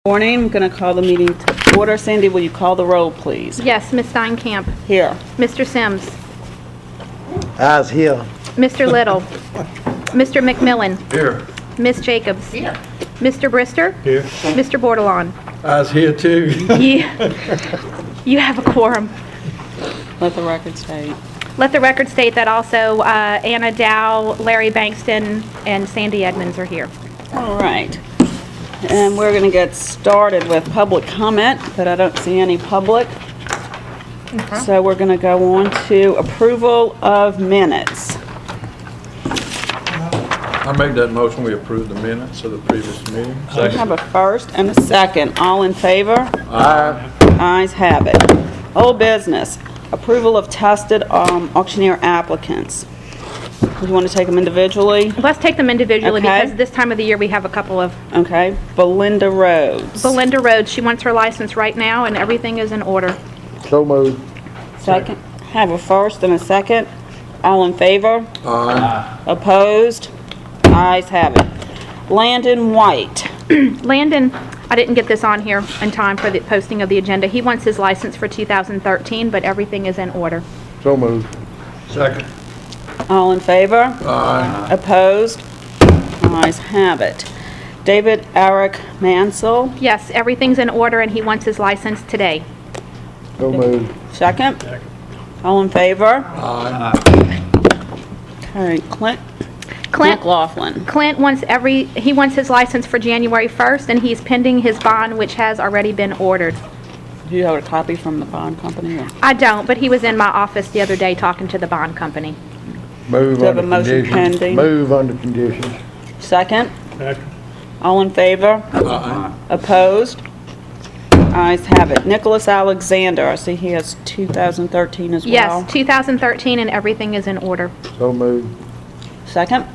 Morning. I'm going to call the meeting to order. Sandy, will you call the roll, please? Yes, Ms. Steinkamp. Here. Mr. Sims. Eyes here. Mr. Little. Mr. McMillan. Here. Ms. Jacobs. Here. Mr. Brister. Here. Mr. Bordelon. Eyes here too. You have a quorum. Let the record state. Let the record state that also Anna Dow, Larry Bankston, and Sandy Edmonds are here. All right. And we're going to get started with public comment, but I don't see any public. So we're going to go on to approval of minutes. I make that motion, we approve the minutes of the previous meeting. We have a first and a second. All in favor? Aye. Ayes have it. Old business, approval of tested auctioneer applicants. Do you want to take them individually? Let's take them individually Okay. because this time of the year we have a couple of... Okay. Belinda Rhodes. Belinda Rhodes, she wants her license right now and everything is in order. So moved. Second. Have a first and a second. All in favor? Aye. Opposed? Ayes have it. Landon White. Landon, I didn't get this on here in time for the posting of the agenda. He wants his license for 2013, but everything is in order. So moved. Second. All in favor? Aye. Opposed? Ayes have it. David Eric Mansell. Yes, everything's in order and he wants his license today. So moved. Second. All in favor? Aye. Okay. Clint Clint McLaughlin. he wants his license for January 1st and he's pending his bond, which has already been ordered. Do you have a copy from the bond company? Or? I don't, but he was in my office the other day talking to the bond company. Move Do you have under a motion conditions. pending? Move under conditions. Second. All in favor? Aye. Opposed? Ayes have it. Nicholas Alexander. I see he has 2013 as well. Yes, 2013 and everything is in order. So moved. Second.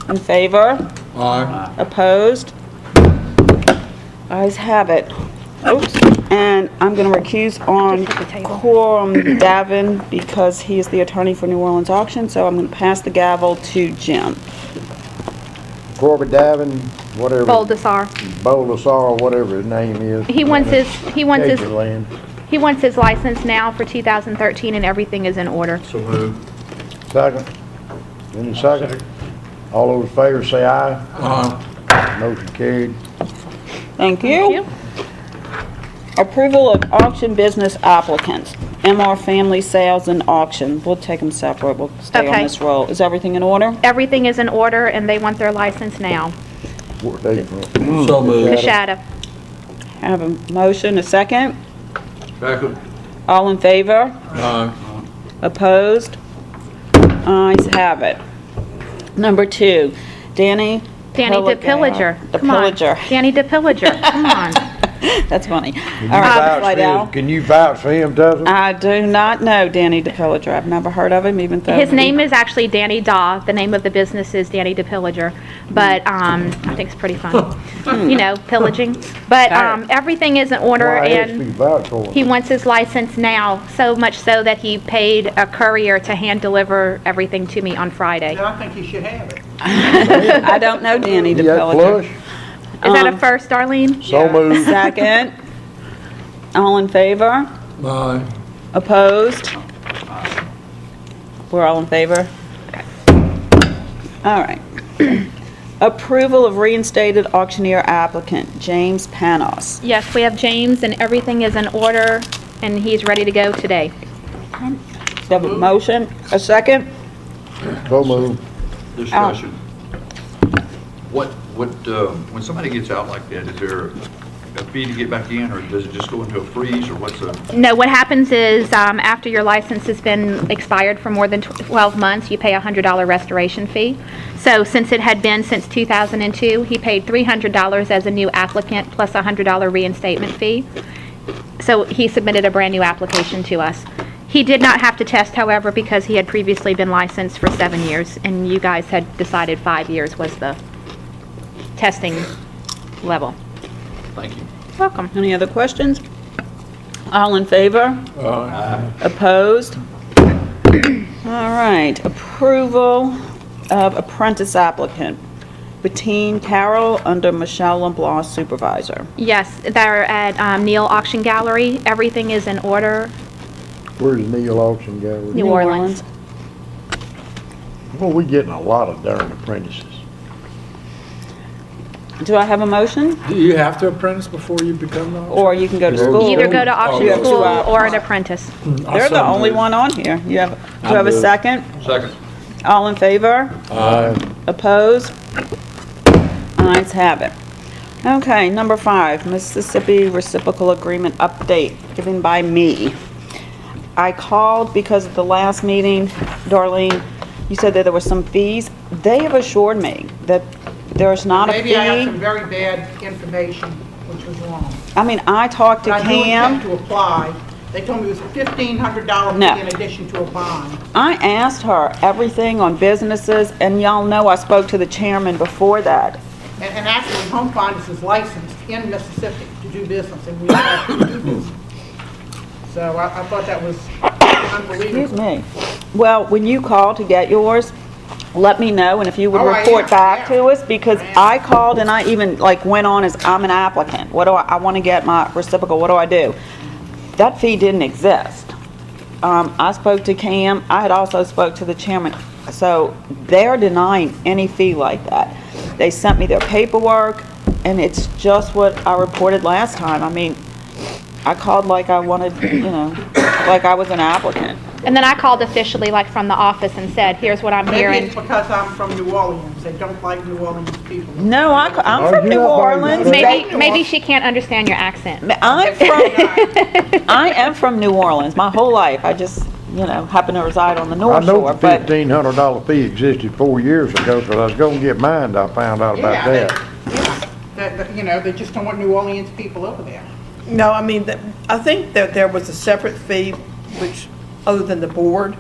In favor? Aye. Opposed? Ayes have it. Oops. And I'm going to recuse on Just hit the table. Coram Davin because he is the attorney for New Orleans Auction, so I'm going to pass the gavel to Jim. Corbett Davin, whatever. Boldessar. Boldessar, whatever his name is. He wants his Land. license now for 2013 and everything is in order. So moved. Second. Any second? All those in favor say aye. Aye. Motion carried. Thank you. Approval of auction business applicants. MR Family Sales and Auction. We'll take them separate. We'll stay on Okay. this roll. Is everything in order? Everything is in order and they want their license now. Where they from? So moved. Neshata. Have a motion, a second. Second. All in favor? Aye. Opposed? Ayes have it. Number 2, Danny DePillager. Come on. DePillager. Danny DePillager. Come on. That's funny. All Can you right, vouch for Slidell. him? Can you vouch for him, Douglas? I do not know Danny DePillager. I've never heard of him, even though His name is actually Danny Daw. The name of the business is Danny DePillager. But I think it's pretty funny. You know, pillaging. But everything is in order Why ask me and vouch for him? he wants his license now, so much so that he paid a courier to hand deliver everything to me on Friday. I think you should have it. I don't know Danny You got DePillager. flush? Is that a first, Darlene? So moved. Second. All in favor? Aye. Opposed? We're all in favor? All right. Approval of reinstated auctioneer applicant, James Panos. Yes, we have James and everything is in order and he's ready to go today. Do you have a motion? A second? So moved. Discussion. When somebody gets out like that, is there a fee to get back in, or does it just go into a freeze, or what's the? No, what happens is after your license has been expired for more than 12 months, you pay a $100 restoration fee. So since it had been since 2002, he paid $300 as a new applicant plus a $100 reinstatement fee. So he submitted a brand new application to us. He did not have to test, however, because he had previously been licensed for 7 years, and you guys had decided 5 years was the testing level. Thank you. Welcome. Any other questions? All in favor? Aye. Opposed? All right. Approval of apprentice applicant, Bettine Carroll under Michelle LeBlanc supervisor. Yes, they're at Neal Auction Gallery. Everything is in order. Where's Neal Auction Gallery? New Orleans. Well, we getting a lot of darn apprentices. Do I have a motion? Do you have to apprentice before you become the auctioneer? Or you can go to You school? Either go to auction You have 2 school options. or an apprentice. They're the only one on here. Do you have a second? Second. All in favor? Opposed? Ayes have it. Okay, number 5, Mississippi Reciprocal Agreement Update given by me. I called because at the last meeting, Darlene, you said that there were some fees. They have assured me that there's not a Maybe I have some fee. very bad information, which was wrong. I mean, I talked to But I do intend Cam. to apply. They told me it was a $1,500 No. fee in addition to a bond. I asked her everything on businesses, and y'all know I spoke to the chairman before that. And actually, Home Finders is licensed in Mississippi to do business, and we have to do business. So I thought that was unbelievable. Excuse me. Well, when you call to get yours, let me know, and if you would Oh, I report am, back I am. to us, because I called and I even like went on as I'm an applicant. What do I want to get my reciprocal, what do I do? That fee didn't exist. I spoke to Cam, I had also spoke to the chairman, so they're denying any fee like that. They sent me their paperwork, and it's just what I reported last time. I mean, I called like I wanted, like I was an applicant. And then I called officially, like from the office, and said, here's what I'm Maybe hearing. it's because I'm from New Orleans. They don't like New Orleans people. No, I'm Oh, from you're New not by Orleans. yourself. Maybe she can't understand your accent. I'm from, I am from New Orleans my whole life. I just, happen to reside on the I North know Shore, the but $1,500 fee existed 4 years ago, because I was gonna get mine, I found out about Yeah, that. they just don't want New Orleans people over there. No, I mean, I think that there was a separate fee, which, other than the board,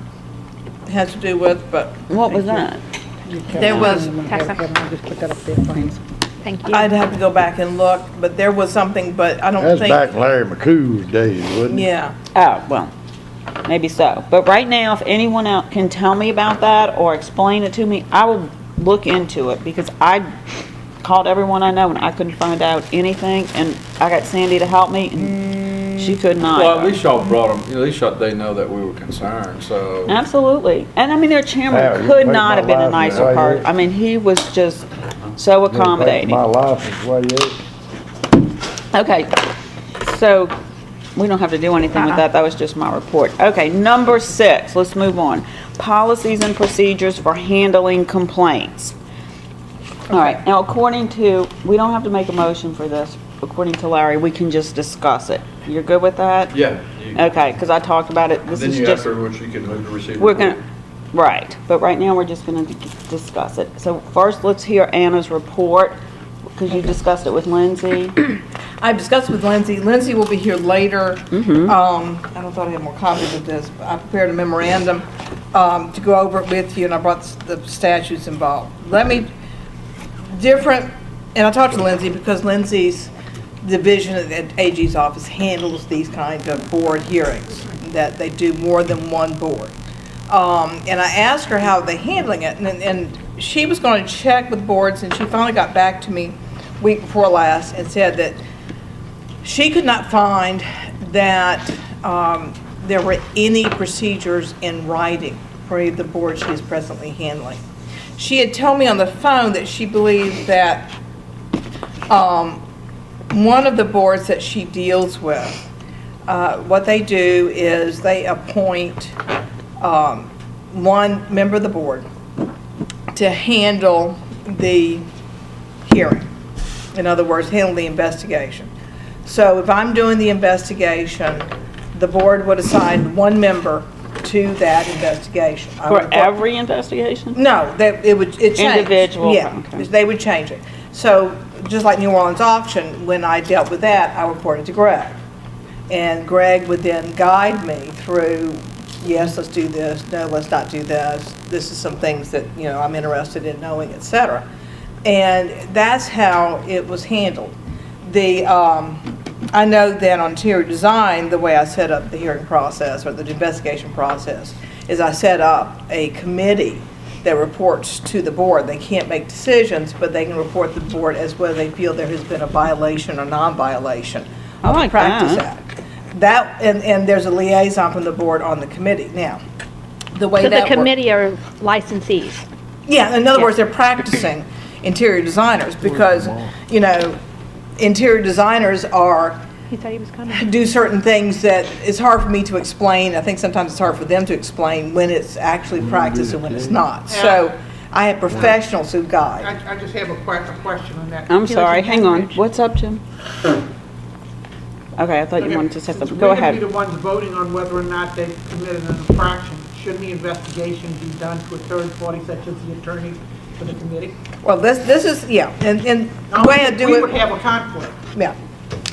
has to do with, but what was that? there was, Tessa. Just put that up there, please. Thank you. I'd have to go back and look, but there was something, but I don't That's think. back in Larry McCool's days, wasn't it? Yeah, Oh, well, maybe so. But right now, if anyone else can tell me about that or explain it to me, I will look into it, because I called everyone I know and I couldn't find out anything, and I got Sandy to help me, and she could not. Well, at least y'all brought them, at least they know that we were concerned, so. Absolutely. And I mean, their Yeah, chairman you could make not my have been a life nicer way person. easy. I mean, he was just so accommodating. My license, way Okay, so we don't have to do anything with that. That was just my report. Okay, number 6, let's move on. Policies and procedures for handling complaints. All right, now according to, we don't have to make a motion for this. According to Larry, we can just discuss it. You're good with that? Yeah. Okay, because I talked about it. This Then is you just, afterwards, you can move to receive. we're report. gonna, right, but right now, we're just gonna discuss it. So first, let's hear Anna's report, because you discussed it with Lindsay. I discussed with Lindsay. Lindsay will be here later. I don't thought I had more copies of this, but I prepared a memorandum to go over it with you, and I brought the statutes involved. And I talked to Lindsay because Lindsay's division at AG's office handles these kind of board hearings, that they do more than one board. And I asked her how they're handling it, and she was going to check with boards, and she finally got back to me week before last and said that she could not find that there were any procedures in writing for the board she is presently handling. She had told me on the phone that she believed that one of the boards that she deals with, what they do is they appoint one member of the board to handle the hearing. In other words, handle the investigation. So if I'm doing the investigation, the board would assign one member to that investigation. I would For appoint- every investigation? No, it changed. Individual, Yeah, okay. they would change it. So, just like New Orleans auction, when I dealt with that, I reported to Greg. And Greg would then guide me through, yes, let's do this, no, let's not do this, this is some things that, I'm interested in knowing, et cetera. And that's how it was handled. I know that on interior design, the way I set up the hearing process or the investigation process is I set up a committee that reports to the board. They can't make decisions, but they can report to the board as whether they feel there has been a violation or non-violation I of the like Practice that. Act. That, and there's a liaison from the board on the committee. Now, the way So that the works. committee are licensees. Yeah, in other Yeah. words, they're practicing interior designers because, you know, interior designers He said he was coming. do certain things that it's hard for me to explain. I think sometimes it's hard for them to explain when it's actually practice and when it's not. So I have professionals who guide. I just have a question on that. I'm sorry, in hang on. Cambridge. What's up, Jim? Okay, I thought you wanted to say something. Go We're gonna be ahead. the ones voting on whether or not they committed an infraction. Shouldn't the investigation be done to a third party such as the attorney for the committee? Well, this is, yeah, and the way I do We would it, have a conflict. yeah.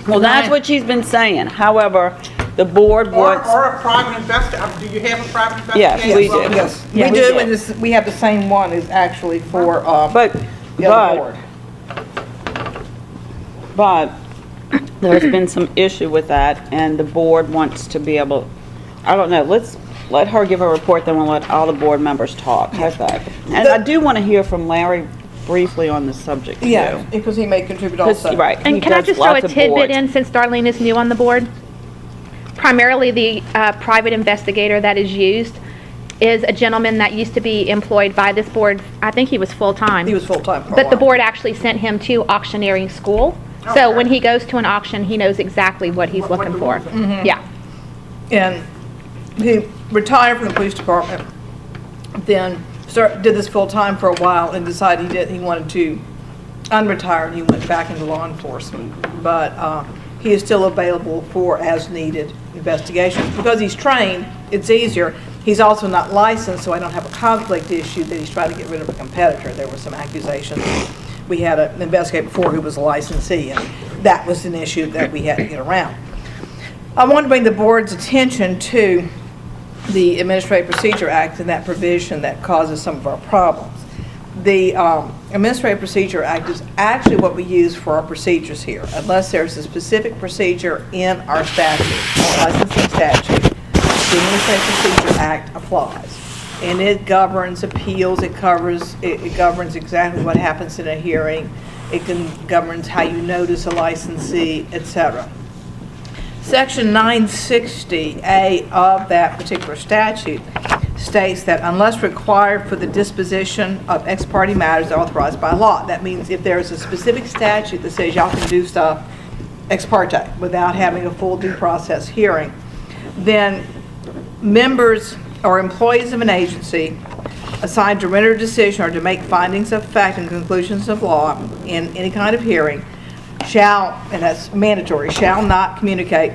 Well, that's what she's been saying. However, the board Or wants, a private investor, do you have a private Yes, investigation? we do. Well, Yes, Yeah, we we do, do. and we have the same one is actually for, but, the other board. but there's been some issue with that, and the board wants to be able, I don't know, let's let her give a report, then we'll let all the board members talk. How's that? And I do want to hear from Larry briefly on this subject, too. Yeah, because he may contribute 'Cause- also. Right. he And can I does just throw a lots of tidbit boards. in since Darlene is new on the board? Primarily, the private investigator that is used is a gentleman that used to be employed by this board. I think he was full-time. He was full-time for a But the while. board actually sent him to auctioneering school. So when he goes to an auction, he knows exactly what he's What looking the for. rules are. Yeah. And he retired from the police department, then did this full-time for a while and decided he wanted to unretire, and he went back into law enforcement. But he is still available for as-needed investigations. Because he's trained, it's easier. He's also not licensed, so I don't have a conflict issue that he's trying to get rid of a competitor. There were some accusations. We had an investigator before who was a licensee, and that was an issue that we had to get around. I want to bring the board's attention to the Administrative Procedure Act and that provision that causes some of our problems. The Administrative Procedure Act is actually what we use for our procedures here, unless there's a specific procedure in our statute, our licensing statute. The Administrative Procedure Act applies, and it governs appeals. It governs exactly what happens in a hearing. It governs how you notice a licensee, etc. Section 960A of that particular statute states that unless required for the disposition of ex parte matters authorized by law. That means if there's a specific statute that says y'all can do stuff ex parte without having a full due process hearing, then members or employees of an agency assigned to render a decision or to make findings of fact and conclusions of law in any kind of hearing shall, and that's mandatory, shall not communicate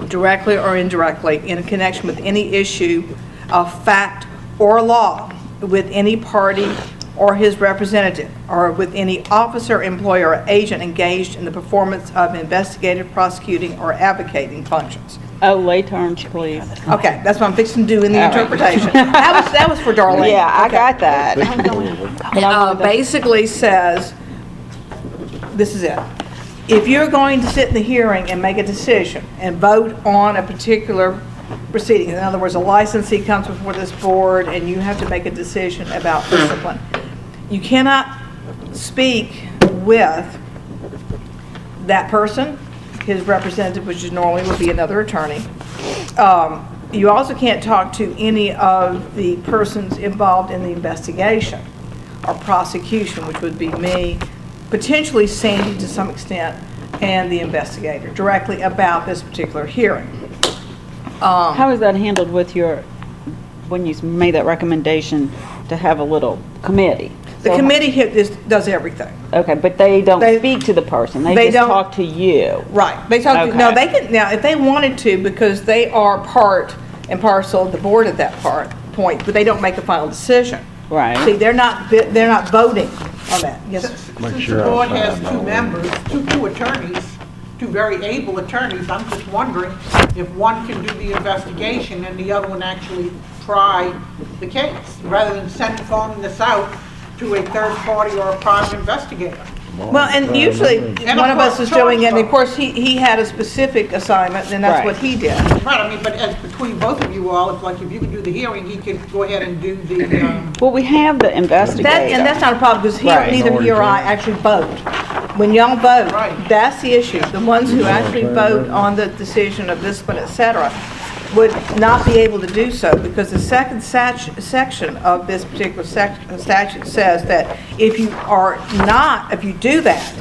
directly or indirectly in connection with any issue of fact or law with any party or his representative, or with any officer, employer, or agent engaged in the performance of investigative, prosecuting, or advocating functions. Oh, lay terms, please. Okay, that's what I'm fixing to do in the All right. interpretation. That was for Darlene. Yeah, I Okay. got that. Basically says, this is it. If you're going to sit in the hearing and make a decision and vote on a particular proceeding, in other words, a licensee comes before this board and you have to make a decision about discipline, you cannot speak with that person, his representative, which is normally would be another attorney. You also can't talk to any of the persons involved in the investigation or prosecution, which would be me, potentially Sandy to some extent, and the investigator, directly about this particular hearing. How is that handled with when you made that recommendation to have a little committee? The So- committee does everything. Okay, but they don't They- speak to the person, they they just don't- talk to you. Right. They talk, Okay. no, they can, now, if they wanted to, because they are part and parcel of the board at that point, but they don't make a final decision. See, Right. they're not voting on that. Yes, sir. Since sure the board I has find two out. members, two attorneys, two very able attorneys, I'm just wondering if one can do the investigation and the other one actually try the case, rather than farming this out to a third party or a private investigator. Well, and usually, And one of us is doing it, and of course, course, he had a specific assignment, and that's what he did. Right, I mean, but as between both of you all, it's like if you could do the hearing, he could go ahead and do the, Well, we have the investigator. And that's not a problem, because Right. neither he or I actually vote. When y'all vote, Right. that's the issue. The ones who actually vote on the decision of discipline, et cetera, would not be able to do so, because the second section of this particular statute says that if you do that,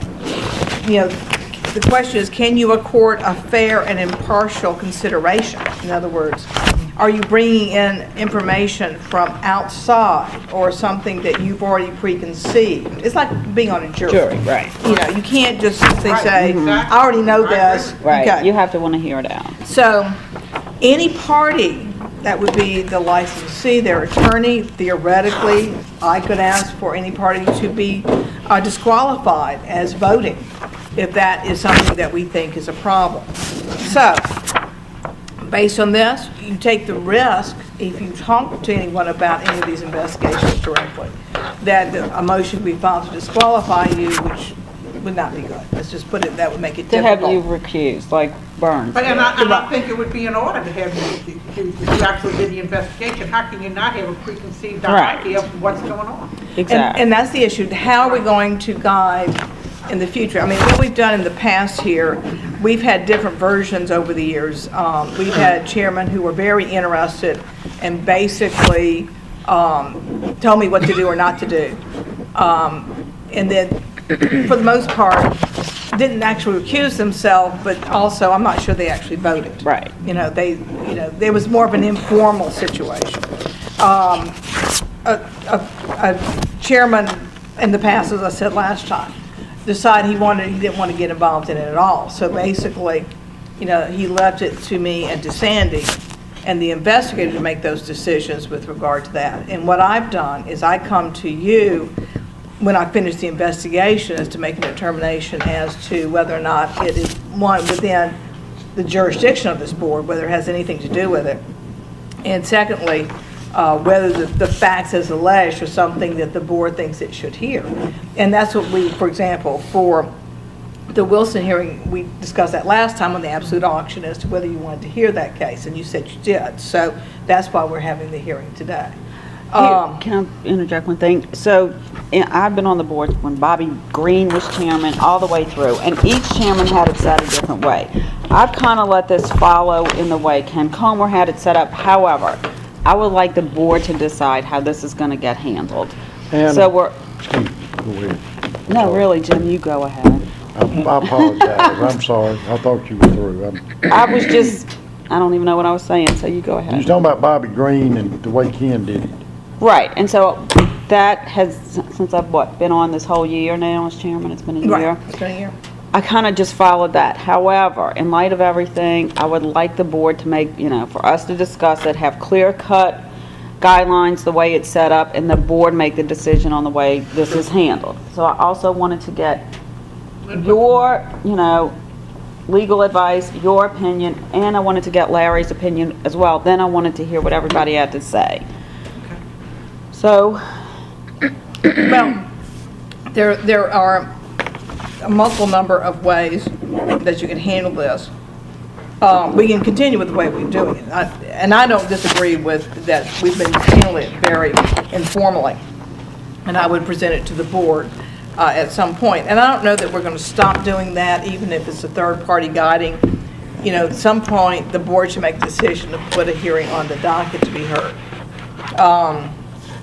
the question is, can you accord a fair and impartial consideration? In other words, are you bringing in information from outside or something that you've already preconceived? It's like being on a jury. Right. You can't just simply Right, say, exactly. I already know this. Right, Okay. you have to want to hear it out. So, any party that would be the licensee, their attorney, theoretically, I could ask for any party to be disqualified as voting if that is something that we think is a problem. So, based on this, you take the risk, if you talk to anyone about any of these investigations directly, that a motion would be filed to disqualify you, which would not be good. Let's just put it, that would make it To difficult. have you recused, like Burns. but, and I think it would be in order to have you, if you actually did the investigation, how can you not have a preconceived Right. idea of what's going on? Exactly. And that's the issue. How are we going to guide in the future? I mean, what we've done in the past here, we've had different versions over the years. We've had chairmen who were very interested and basically told me what to do or not to do. And then, for the most part, didn't actually recuse themselves, but also, I'm not sure they actually voted. Right. There was more of an informal situation. A chairman in the past, as I said last time, decided he didn't want to get involved in it at all. So basically, he left it to me and to Sandy and the investigator to make those decisions with regard to that. And what I've done is I come to you when I finish the investigation is to make a determination as to whether or not it is, one, within the jurisdiction of this board, whether it has anything to do with it. And secondly, whether the facts as alleged are something that the board thinks it should hear. And that's what we, for example, for the Wilson hearing, we discussed that last time on the absolute auction as to whether you wanted to hear that case, and you said you did. So that's why we're having the hearing today. Here, can I interject one thing? So, I've been on the board when Bobby Green was chairman all the way through, and each chairman had it set a different way. I've kind of let this follow in the way Ken Comer had it set up. However, I would like the board to decide how this is going to get handled. And- So we're, Go ahead. no, really, Jim, you go ahead. I apologize. I'm sorry. I thought you were through. I was just, I don't even know what I was saying, so you go You was ahead. talking about Bobby Green and the way Ken did it. Right, and so that has, since I've, been on this whole year now as chairman, it's been a year. Right, it's been a year. I kind of just followed that. However, in light of everything, I would like the board to make, for us to discuss it, have clear-cut guidelines, the way it's set up, and the board make the decision on the way this is handled. So I also wanted to get your, legal advice, your opinion, and I wanted to get Larry's opinion as well. Then I wanted to hear what everybody had to say. So, Well, there are a multiple number of ways that you can handle this. We can continue with the way we're doing it. And I don't disagree with that we've been handling it very informally. And I would present it to the board at some point. And I don't know that we're going to stop doing that, even if it's a third-party guiding. At some point, the board should make a decision to put a hearing on the docket to be heard.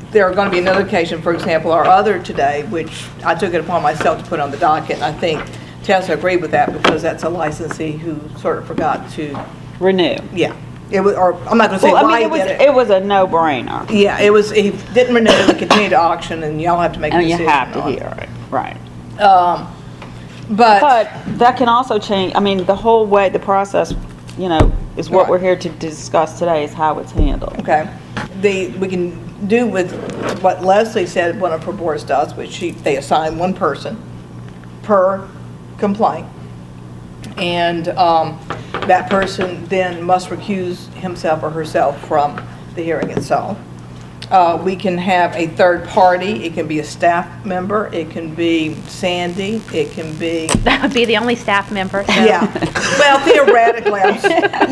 There are going to be another occasion, for example, our other today, which I took it upon myself to put on the docket, and I think Tessa agreed with that because that's a licensee who sort of forgot to, renew. yeah. It was, or I'm not going to say Well, why I he mean, did it was a no-brainer. Yeah, it was, he didn't renew, it continued to auction, and y'all have to make a And you decision have to on it. hear it, right. But, But that can also change, I mean, the whole way, the process, is what Right. we're here to discuss today, is how it's handled. okay, we can do with what Leslie said one of her boards does, which they assign one person per complaint. And that person then must recuse himself or herself from the hearing itself. We can have a third party. It can be a staff member. It can be Sandy. It can be, That would be the only staff member, so. yeah. Well, theoretically,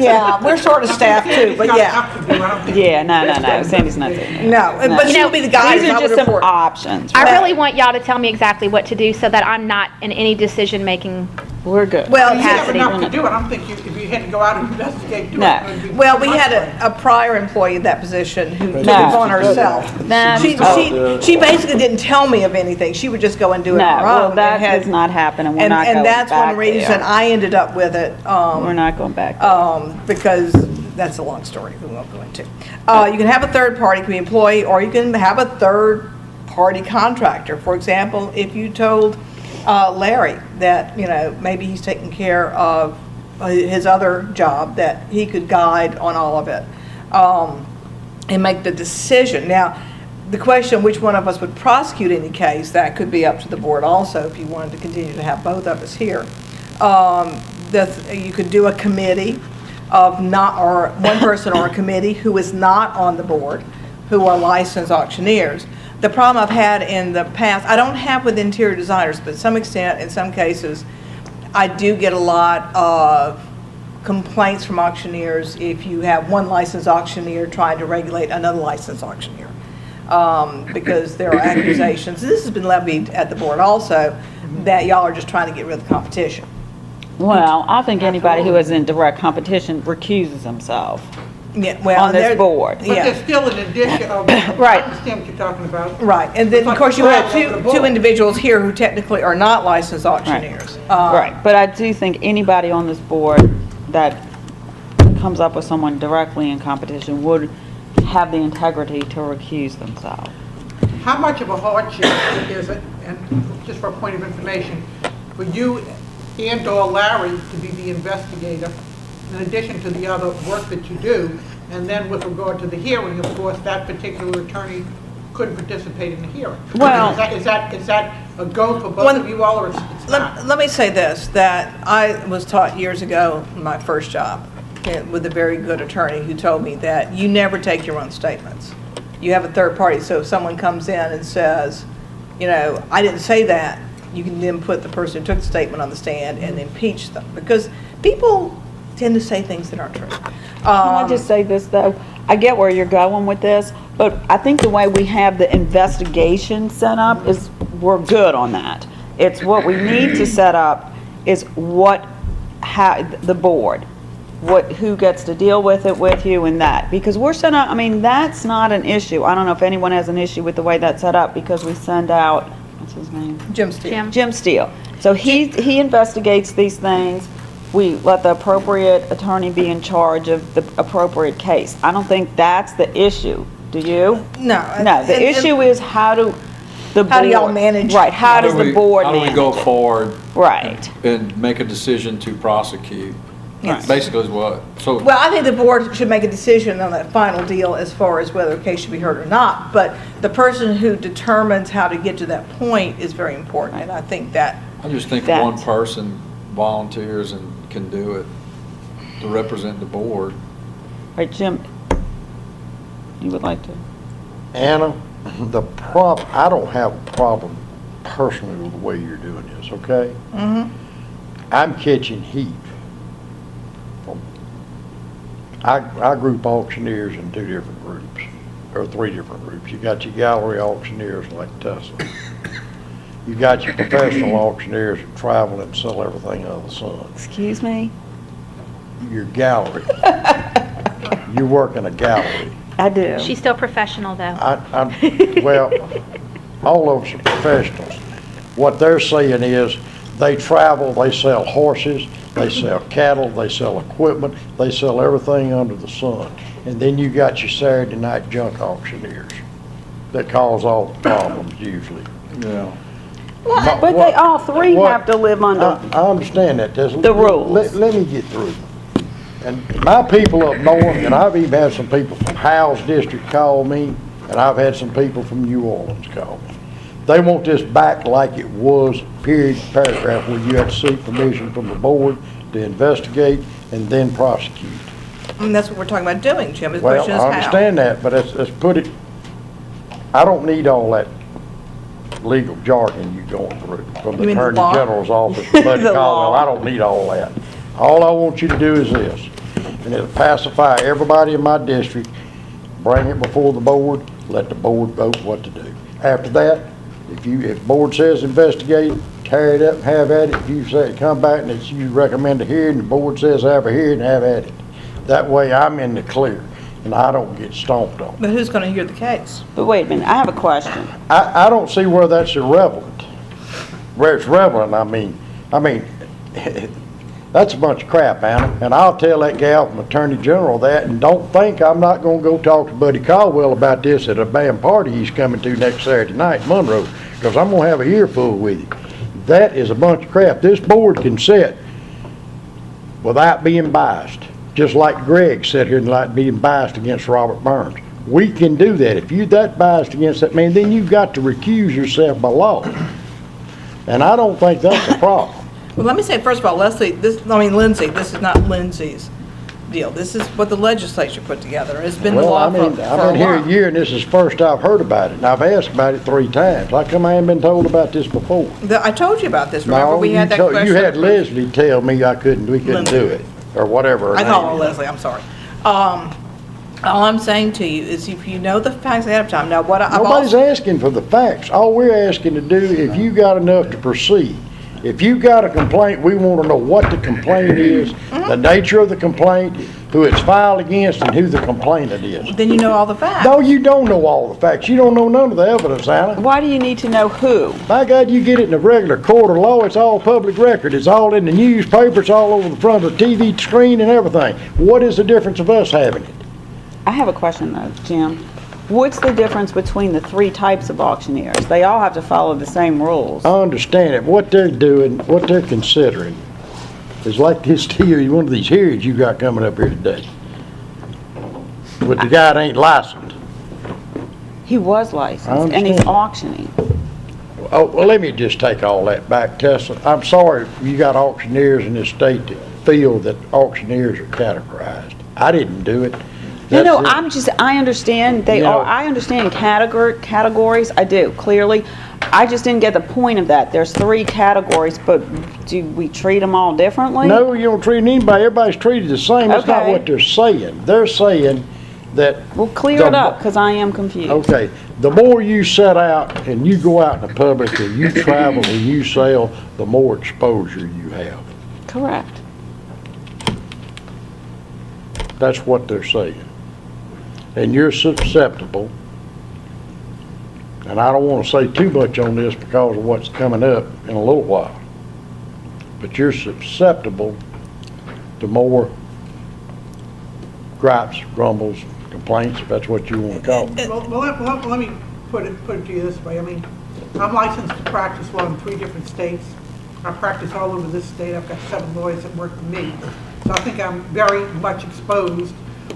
yeah, we're sort of staff too, but Got yeah. enough to do. I don't think- Yeah, no, Sandy's not doing No, that. but she'll be the guy. These are just some options. I really want y'all to tell me exactly what to do so that I'm not in any decision-making. We're good. Well, You have Capacity. enough to do. I don't think if you had to go out and investigate, do No. it. It'd be well, we much had more. a prior employee in that position who took it No. on herself. No. She basically didn't tell me of anything. She would just go and do it No, on her well, own. that and had- does not happen, and we're And, not going and back that's one reason there. I ended up with it. We're not going back there. Because that's a long story we won't go into. You can have a third party, it can be employee, or you can have a third party contractor. For example, if you told Larry that, maybe he's taking care of his other job, that he could guide on all of it and make the decision. Now, the question, which one of us would prosecute any case, that could be up to the board also, if you wanted to continue to have both of us here. You could do a committee of or one person or a committee who is not on the board, who are licensed auctioneers. The problem I've had in the past, I don't have with interior designers, but to some extent, in some cases, I do get a lot of complaints from auctioneers if you have one licensed auctioneer trying to regulate another licensed auctioneer. Because there are accusations, this has been levied at the board also, that y'all are just trying to get rid of the competition. Well, I think anybody who is in direct competition recuses himself Yeah, well, on and this there- board. But Yeah. there's still an addition of, Right. I understand what you're talking about. Right, and then, of course, you have Like the two board. individuals here who technically are not licensed auctioneers. Right, but I do think anybody on this board that comes up with someone directly in competition would have the integrity to recuse themselves. How much of a hardship is it, and just for a point of information, for you and/or Larry to be the investigator, in addition to the other work that you do? And then with regard to the hearing, of course, that particular attorney couldn't participate in the hearing. Well- Is that a go for both When- of you all, or it's not? Let me say this, that I was taught years ago in my first job with a very good attorney who told me that you never take your own statements. You have a third party, so if someone comes in and says, I didn't say that, you can then put the person who took the statement on the stand and impeach them, because people tend to say things that aren't true. Can I just say this, though? I get where you're going with this, but I think the way we have the investigation set up is, we're good on that. It's what we need to set up is the board, who gets to deal with it with you and that. Because we're set up, that's not an issue. I don't know if anyone has an issue with the way that's set up, because we send out, what's his name? Jim Steele. Jim Steele. So he investigates these things. We let the appropriate attorney be in charge of the appropriate case. I don't think that's the issue. Do you? No. No, the issue is how do y'all manage? Right, how does the board How do we manage go it? forward Right. and make a decision to prosecute? Yes. Basically is what, so. Well, I think the board should make a decision on that final deal as far as whether a case should be heard or not, but the person who determines how to get to that point is very important, and I think that, I just think That's- one person volunteers and can do it to represent the board. Right, Jim, you would like to? Anna, I don't have a problem personally with the way you're doing this, okay? I'm catching heat. I group auctioneers in 2 different groups, or 3 different groups. You got your gallery auctioneers like Tesla. You got your professional auctioneers who travel and sell everything under the sun. Excuse me? Your gallery. You work in a gallery. I do. She's still professional, though. Well, all of us are professionals. What they're saying is, they travel, they sell horses, they sell cattle, they sell equipment, they sell everything under the sun. And then you got your Saturday night junk auctioneers that cause all the problems usually. Yeah. But they all three What- have to live under, I understand that. The rules. Let me get through. And my people up north, and I've even had some people from Howes District call me, and I've had some people from New Orleans call me. They want this back like it was, period, paragraph, where you had to seek permission from the board to investigate and then prosecute. and that's what we're talking about doing, Jim. The Well, question is I how. understand that, but let's put it I don't need all that legal jargon you going through from the You mean the Attorney law? General's office, Buddy The Caldwell. law. I don't need all that. All I want you to do is this, and it'll pacify everybody in my district. Bring it before the board, let the board vote what to do. After that, if the board says investigate, tear it up, have at it. If you say, come back and it's, you recommend a hearing, the board says have a hearing, have at it. That way I'm in the clear and I don't get stomped on. But who's gonna hear the case? But wait a minute, I have a question. I don't see where that's irrelevant. Where it's relevant, I mean, that's a bunch of crap, Anna. And I'll tell that gal from Attorney General that, and don't think I'm not gonna go talk to Buddy Caldwell about this at a band party he's coming to next Saturday night in Monroe, because I'm gonna have a earful with him. That is a bunch of crap. This board can sit without being biased, just like Greg sat here and like being biased against Robert Burns. We can do that. If you're that biased against that man, then you've got to recuse yourself by law. And I don't think that's a problem. Well, let me say, first of all, Lindsay, this is not Lindsay's deal. This is what the legislature put together. It's been the Well, law I mean, for a I've been here a while. year and this is the first I've heard about it. And I've asked about it 3 times. How come I ain't been told about this before? I told you about this. Remember, No, we had that you question. had Leslie tell me we couldn't Lindsay. do it, or whatever her I call her name is. Leslie, I'm sorry. All I'm saying to you is if you know the facts ahead of time, now what I've Nobody's also, asking for the facts. All we're asking to do, if you got enough to proceed. If you got a complaint, we want to know what the complaint is, the nature of the complaint, who it's filed against, and who the complainant is. then you know all the facts. No, you don't know all the facts. You don't know none of the evidence, Anna. Why do you need to know who? My God, you get it in a regular court of law, it's all public record. It's all in the newspaper, it's all over the front of the TV screen and everything. What is the difference of us having it? I have a question though, Jim. What's the difference between the 3 types of auctioneers? They all have to follow the same rules. I understand it. What they're doing, what they're considering is like this here, one of these hearings you got coming up here today. With the guy that ain't licensed. He was I licensed and he's understand. auctioning. Oh, well, let me just take all that back, Tessa. I'm sorry you got auctioneers in this state that feel that auctioneers are categorized. I didn't do it. No, That's it. I understand they You know- are, I understand categories, I do, clearly. I just didn't get the point of that. There's 3 categories, but do we treat them all differently? No, you don't treat anybody, everybody's treated the same. That's not Okay. what they're saying. They're saying that. Well, clear it up, because I am confused. Okay, the more you set out and you go out in the public and you travel and you sell, the more exposure you have. Correct. That's what they're saying. And you're susceptible, and I don't want to say too much on this because of what's coming up in a little while, but you're susceptible to more gripes, grumbles, complaints, if that's what you want to call it. Well, let me put it to you this way. I mean, I'm licensed to practice law in 3 different states. I practice all over this state. I've got 7 lawyers that work for me. So I think I'm very much exposed.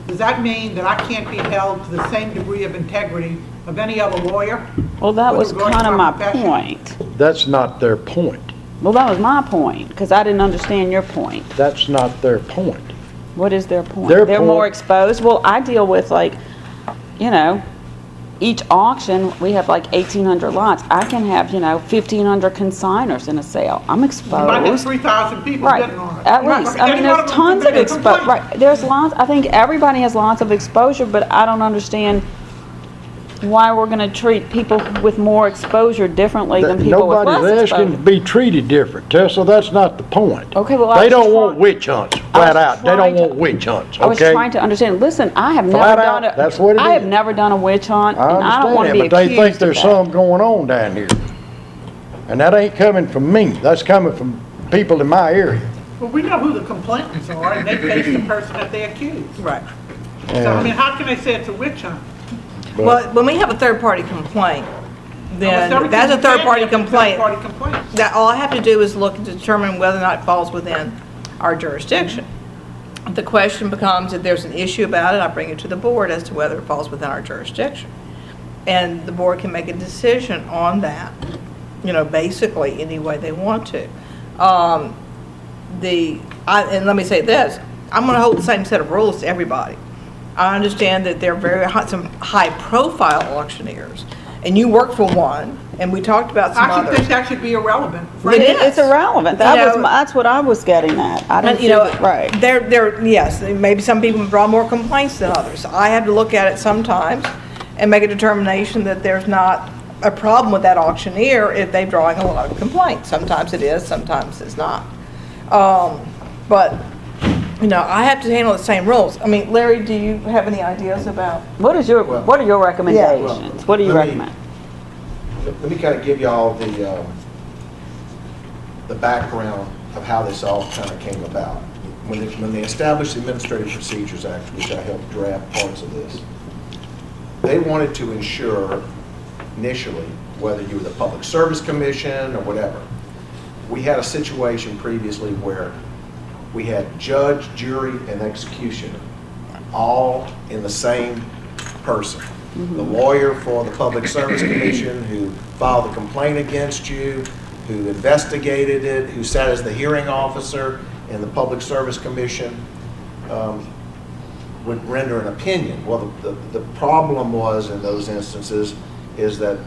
Does that mean that I can't be held to the same degree of integrity of any other lawyer? Well, that with was regard to kind of my profession? point. That's not their point. Well, that was my point, because I didn't understand your point. That's not their point. What is their point? Their They're more point- exposed? Well, I deal with like, you know, each auction, we have like 1,800 lots. I can have, 1,500 consigners in a sale. I'm You might have exposed. 3,000 people Right, bidding on it. at Right, least. but I mean, any one there's of them tons could of make a complaint. right, there's lots, I think everybody has lots of exposure, but I don't understand why we're gonna treat people with more exposure differently than people with Nobody's less asking to exposure. be treated different, Tessa, that's not the point. Okay, well, I They was don't try- want witch hunts, I was flat out. They don't trying to- want witch hunts, I was okay? trying to understand. Listen, I have Flat never out, done that's what it I have is. never done a witch hunt, I and I don't want to understand be that, but they think accused there's of that. something going on down here. And that ain't coming from me, that's coming from people in my area. Well, we know who the complainants are, and they face the person that they accuse. Right. So, I mean, how can they say it's a witch hunt? But- Well, when we have a third-party complaint, Almost then everything that's a you can third-party have is a complaint. Third-party complaint. That, all I have to do is look and determine whether or not it falls within our jurisdiction. The question becomes, if there's an issue about it, I bring it to the board as to whether it falls within our jurisdiction. And the board can make a decision on that, basically any way they want to. And let me say this, I'm gonna hold the same set of rules to everybody. I understand that there are some high-profile auctioneers, and you work for one, and we talked about some I should others. think that should be irrelevant. It is. It's irrelevant. You know- That's what I was getting at. I didn't And, see you know, it, right. yes, maybe some people brought more complaints than others. I have to look at it sometimes and make a determination that there's not a problem with that auctioneer if they're drawing a lot of complaints. Sometimes it is, sometimes it's not. But, you know, I have to handle the same rules. I mean, Larry, do you have any ideas about? What are your recommendations? What do you let me- recommend? Let me kind of give you all the background of how this all kind of came about. When they established the Administrative Procedures Act, which I helped draft parts of this, they wanted to ensure initially, whether you were the Public Service Commission or whatever, we had a situation previously where we had judge, jury, and executioner all in the same person. The lawyer for the Public Service Commission who filed the complaint against you, who investigated it, who sat as the hearing officer in the Public Service Commission, would render an opinion. Well, the problem was in those instances is that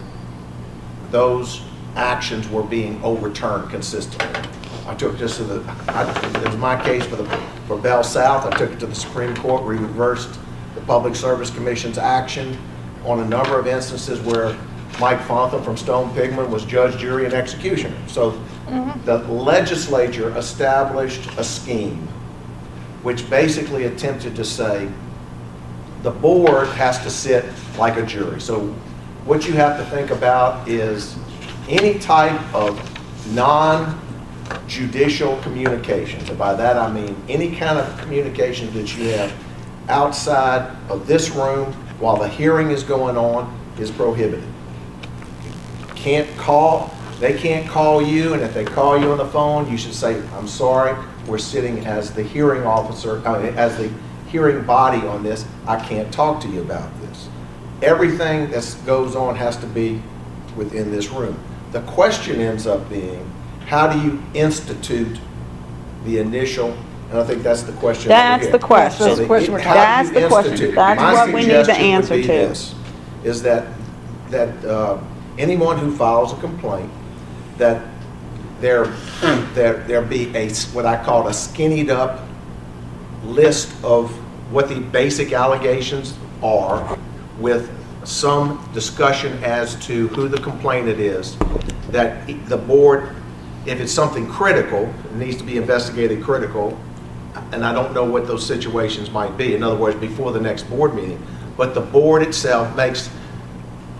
those actions were being overturned consistently. I took this to it was my case for Bell South. I took it to the Supreme Court. We reversed the Public Service Commission's action on a number of instances where Mike Fontham from Stone Pigman was judge, jury, and executioner. So the legislature established a scheme which basically attempted to say the board has to sit like a jury. So what you have to think about is any type of non-judicial communications. And by that I mean any kind of communication that you have outside of this room while the hearing is going on is prohibited. They can't call you, and if they call you on the phone, you should say, I'm sorry, we're sitting as the hearing officer, as the hearing body on this, I can't talk to you about this. Everything that goes on has to be within this room. The question ends up being, how do you institute the initial, and I think that's the question over That's here. the question. So That's the question we're how That's do you the question. institute? That's My what we need the suggestion would answer be to. this, is that anyone who files a complaint, that there be what I call a skinnied up list of what the basic allegations are, with some discussion as to who the complainant is, that the board, if it's something critical, it needs to be investigated critical, and I don't know what those situations might be. In other words, before the next board meeting, but the board itself makes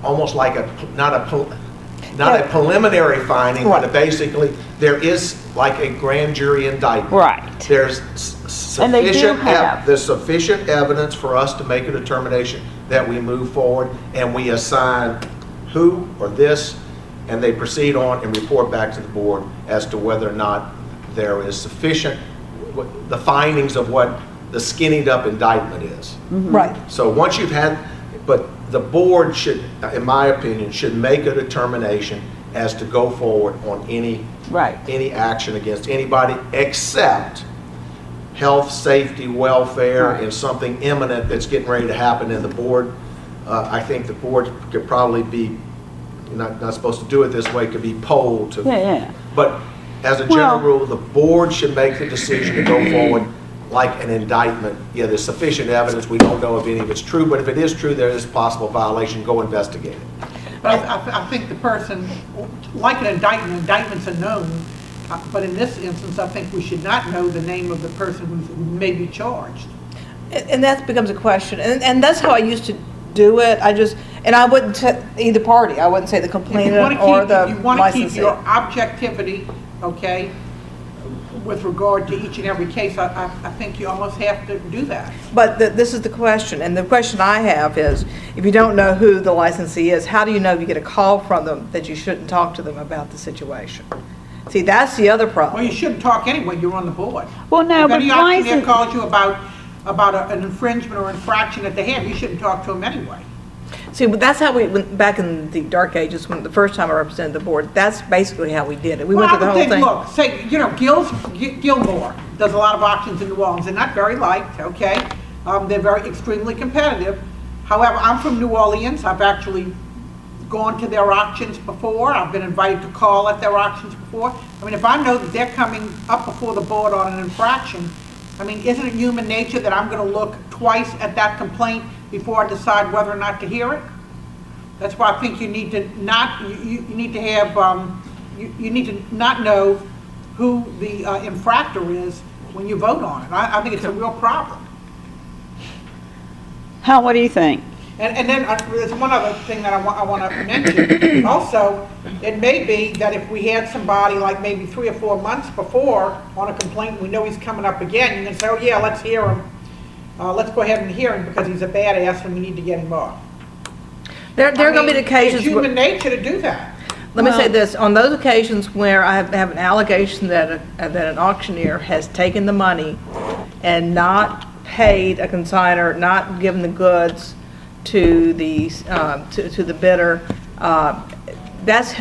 almost like not a preliminary finding, but basically there is like a grand jury indictment. Right. There's And they do have. there's sufficient evidence for us to make a determination that we move forward and we assign who or this, and they proceed on and report back to the board as to whether or not there is sufficient, the findings of what the skinnied up indictment is. Right. So once you've had, but the board should, in my opinion, should make a determination as to go forward on any action against anybody except health, safety, welfare, and something imminent that's getting ready to happen in the board. I think the board could probably be, not supposed to do it this way, could be polled to. But as a general rule, the board should make the decision to go forward like an indictment. Yeah, there's sufficient evidence. We don't know if any of it's true, but if it is true, there is possible violation. Go investigate it. But I think the person, like an indictment, indictments are known, but in this instance, I think we should not know the name of the person who may be charged. And that becomes a question, and that's how I used to do it. And I wouldn't either party. I wouldn't say the complainant or the If you want to keep your licensee. objectivity, okay, with regard to each and every case, I think you almost have to do that. But this is the question, and the question I have is, if you don't know who the licensee is, how do you know if you get a call from them that you shouldn't talk to them about the situation? See, that's the other problem. Well, you shouldn't talk anyway, you're on the board. Well, no, but If any why auctioneer is it? calls you about an infringement or infraction that they have, you shouldn't talk to them anyway. See, but that's how we went back in the dark ages, when the first time I represented the board, that's basically how we did it. We went through the whole thing. Look, say, Gilmore does a lot of auctions in New Orleans. They're not very liked, okay? They're very extremely competitive. However, I'm from New Orleans. I've actually gone to their auctions before. I've been invited to call at their auctions before. I mean, if I know that they're coming up before the board on an infraction, I mean, isn't it human nature that I'm going to look twice at that complaint before I decide whether or not to hear it? That's why I think you need to not, you need to have, you need to not know who the infractor is when you vote on it. I think it's a real problem. Hal, what do you think? And then there's one other thing that I want to mention. Also, it may be that if we had somebody like maybe 3 or 4 months before on a complaint, we know he's coming up again, you can say, oh yeah, let's hear him. Let's go ahead and hear him because he's a badass and we need to get him off. There are going to be occasions. It's human nature to do that. Let me say this, on those occasions where I have an allegation that an auctioneer has taken the money and not paid a consignor, not given the goods to the to the bidder, that's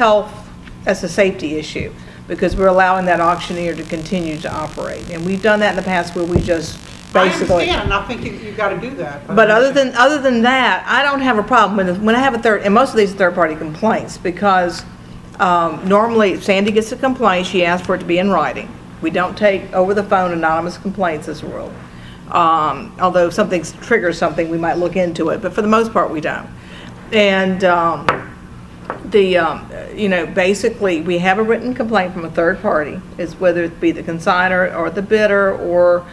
a safety issue, because we're allowing that auctioneer to continue to operate. And we've done that in the past where we just basically. I understand, and I think you've got to do that. But other than that, I don't have a problem when I have and most of these are third-party complaints, because normally Sandy gets a complaint, she asks for it to be in writing. We don't take over the phone anonymous complaints as a rule. Although if something triggers something, we might look into it, but for the most part, we don't. And you know, basically, we have a written complaint from a third party, is whether it be the consignor or the bidder or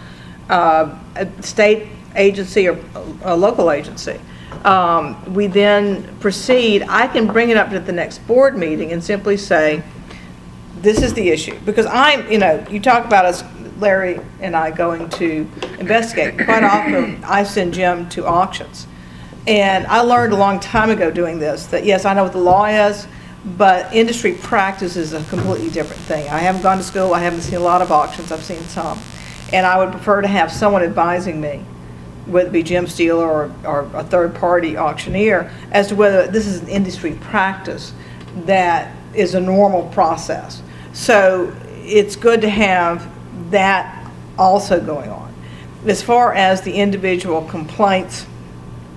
a state agency or a local agency. We then proceed. I can bring it up to the next board meeting and simply say, this is the issue. Because you know, you talk about us, Larry and I, going to investigate. Quite often, I send Jim to auctions. And I learned a long time ago doing this that, yes, I know what the law is, but industry practice is a completely different thing. I haven't gone to school. I haven't seen a lot of auctions. I've seen some. And I would prefer to have someone advising me, whether it be Jim Steele or a third-party auctioneer, as to whether this is an industry practice that is a normal process. So it's good to have that also going on. As far as the individual complaints,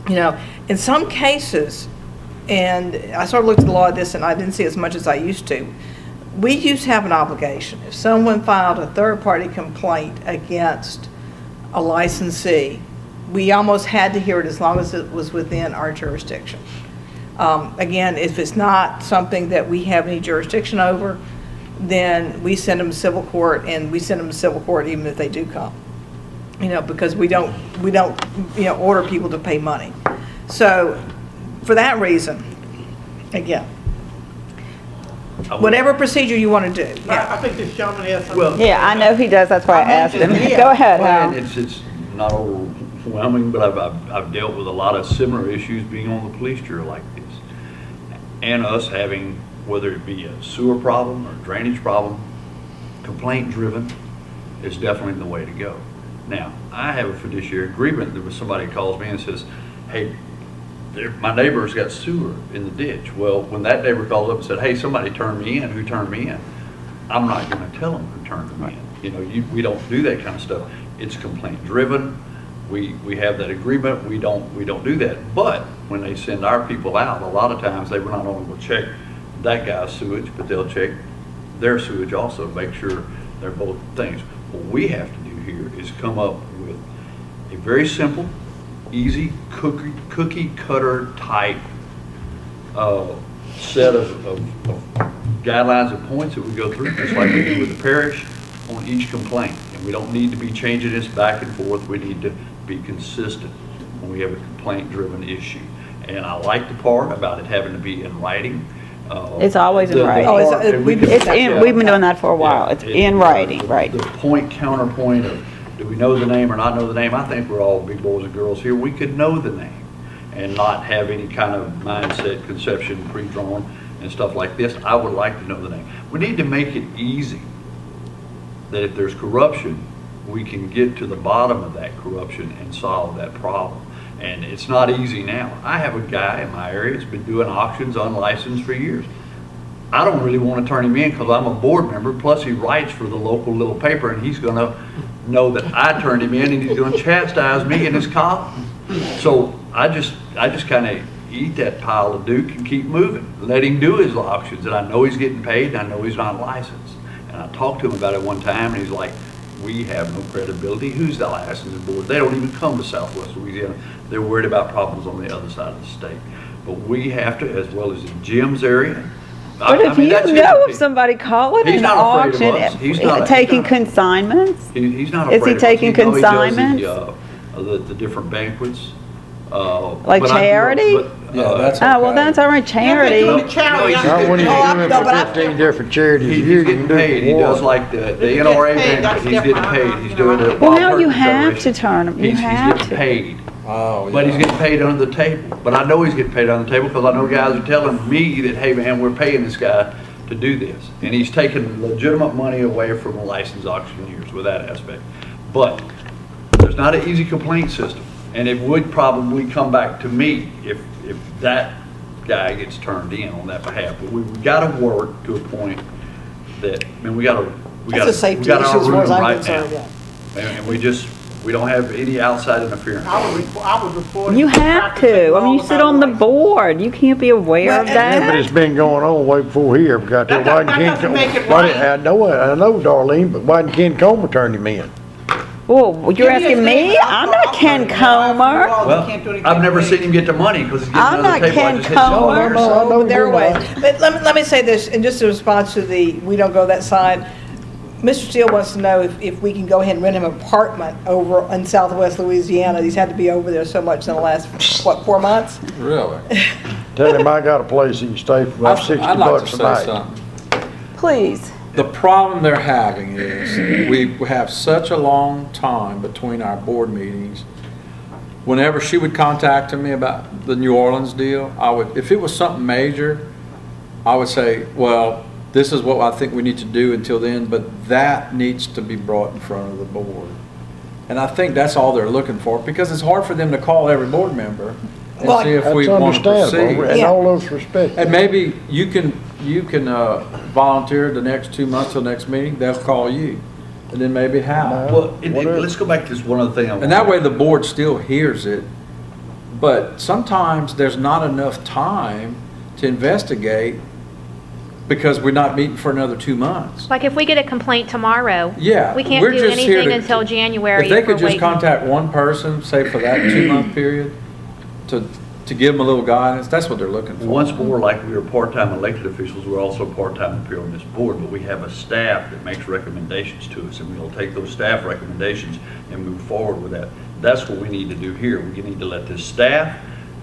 you know, in some cases, and I sort of looked at the law of this and I didn't see as much as I used to, we used to have an obligation. If someone filed a third-party complaint against a licensee, we almost had to hear it as long as it was within our jurisdiction. Again, if it's not something that we have any jurisdiction over, then we send them to civil court, and we send them to civil court even if they do come. You know, because we don't you know, order people to pay money. So for that reason, again, whatever procedure you want to do. I think this gentleman has something. Well, Yeah, I know he does, that's why I asked him. Yeah. Go ahead, Well, Hal. and it's not overwhelming, but I've dealt with a lot of similar issues being on the police jury like this. And us having, whether it be a sewer problem or drainage problem, complaint driven is definitely the way to go. Now, I have a fiduciary agreement that when somebody calls me and says, hey, my neighbor's got sewer in the ditch. Well, when that neighbor calls up and said, hey, somebody turned me in, who turned me in? I'm not going to tell them who turned them in. You know, we don't do that kind of stuff. It's complaint driven. We have that agreement. We don't do that. But when they send our people out, a lot of times they will not only will check that guy's sewage, but they'll check their sewage also to make sure they're both things. What we have to do here is come up with a very simple, easy cookie cutter type set of guidelines and points that we go through, just like we do with the parish on each complaint. And we don't need to be changing this back and forth. We need to be consistent when we have a complaint-driven issue. And I like the part about it having to be in writing. It's always in writing. We've been doing that for a while. It's in writing, right. The point, counterpoint of, do we know the name or not know the name? I think we're all big boys and girls here. We could know the name and not have any kind of mindset, conception, pre-drawn and stuff like this. I would like to know the name. We need to make it easy that if there's corruption, we can get to the bottom of that corruption and solve that problem. And it's not easy now. I have a guy in my area that's been doing auctions unlicensed for years. I don't really want to turn him in because I'm a board member, plus he writes for the local little paper, and he's going to know that I turned him in, and he's going to chastise me in his column. So I just kind of eat that pile of Duke and keep moving. Let him do his auctions, and I know he's getting paid, and I know he's not licensed. And I talked to him about it one time, and he's like, we have no credibility. Who's the licensing board? They don't even come to Southwest Louisiana. They're worried about problems on the other side of the state. But we have to, as well as in Jim's area. But if you know of somebody calling He's an not afraid of auction, us. He's not- taking he's not- consignments? He's not Is afraid he of us. taking He knows he does consignments? the different banquets. Like charity? Yeah, that's Oh, well, okay. that's all right, charity. Yeah, but charity, he's I- Now, when he's Oh, I- doing no, for but I- 15 different charities a He's year, you getting can do paid. it He for does one. like the If he gets NRA paid, banquet. that's He's getting different. paid. He's doing it. Well, now you have to turn him. You He's have getting to. paid. Oh, But he's yeah. getting paid under the table. But I know he's getting paid under the table because I know guys are telling me that, hey man, we're paying this guy to do this. And he's taking legitimate money away from the licensed auctioneers with that aspect. But there's not an easy complaint system. And it would probably come back to me if that guy gets turned in on that behalf. But we've got to work to a point that, I mean, we got That's a safety our issue as far room as I'm right concerned, now. And we don't have any outside interference. I would report. You it have practicing to. I mean, you all sit about on the life. board. You can't be aware Well, of Yeah, but that. it's been going on way before he ever got there. That Why didn't Ken doesn't make it why right. didn't- I know, Darlene, but why didn't Ken Comer turn him in? Well, you're Give me a asking me? statement. I'm not Ken You Comer. can't do anything I've never with seen me. him get the money because he's getting I'm under not the table. I Ken just hit his Comer. shoulders. No, I know There are you're ways. not. But let me say this, in just a response to the, we don't go that side. Mr. Steele wants to know if we can go ahead and rent him an apartment over in Southwest Louisiana. He's had to be over there so much in the last, what, 4 months? Really? Tell him I got a place he can stay for about 60 I'd like bucks to a say night. something. Please. The problem they're having is we have such a long time between our board meetings. Whenever she would contact me about the New Orleans deal, if it was something major, I would say, well, this is what I think we need to do until then, but that needs to be brought in front of the board. And I think that's all they're looking for, because it's hard for them to call every board member and Well, see if That's we want to understandable, proceed. in Yeah. all those respects. And maybe you can volunteer the next 2 months till next meeting, they'll call you, and then maybe Hal. Well, Whatever. let's go back to this one other thing. And that way the board still hears it, but sometimes there's not enough time to investigate because we're not meeting for another 2 months. Like if we get a complaint tomorrow. Yeah, We can't we're do just here anything to- until January. If they we're could just waiting. contact one person, say for that 2-month period, to give them a little guidance, that's what they're looking for. Once more, like we are part-time elected officials, we're also part-time up here on this board, but we have a staff that makes recommendations to us, and we'll take those staff recommendations and move forward with that. That's what we need to do here. We need to let this staff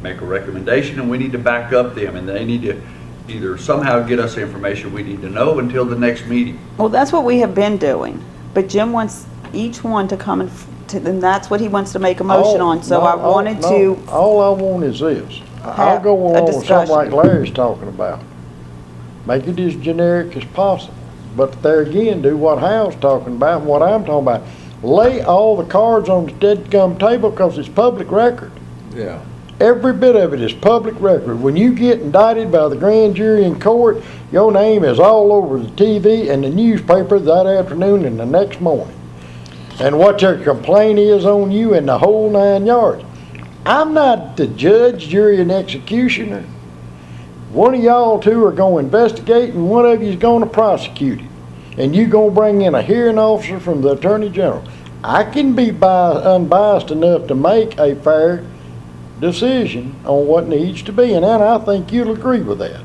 make a recommendation, and we need to back up them, and they need to either somehow get us the information we need to know until the next meeting. Well, that's what we have been doing. But Jim wants each one to come and that's what he wants to make a motion on. So I wanted to, All I want is this. I'll have go a along with something like discussion. Larry's talking about. Make it as generic as possible. But there again, do what Hal's talking about and what I'm talking about. Lay all the cards on the dead-gum table because it's public record. Yeah. Every bit of it is public record. When you get indicted by the grand jury in court, your name is all over the TV and the newspaper that afternoon and the next morning. And what their complaint is on you in the whole 9 yards. I'm not the judge, jury, and executioner. One of y'all two are going to investigate and one of you is going to prosecute it. And you going to bring in a hearing officer from the Attorney General. I can be unbiased enough to make a fair decision on what needs to be, and I think you'll agree with that.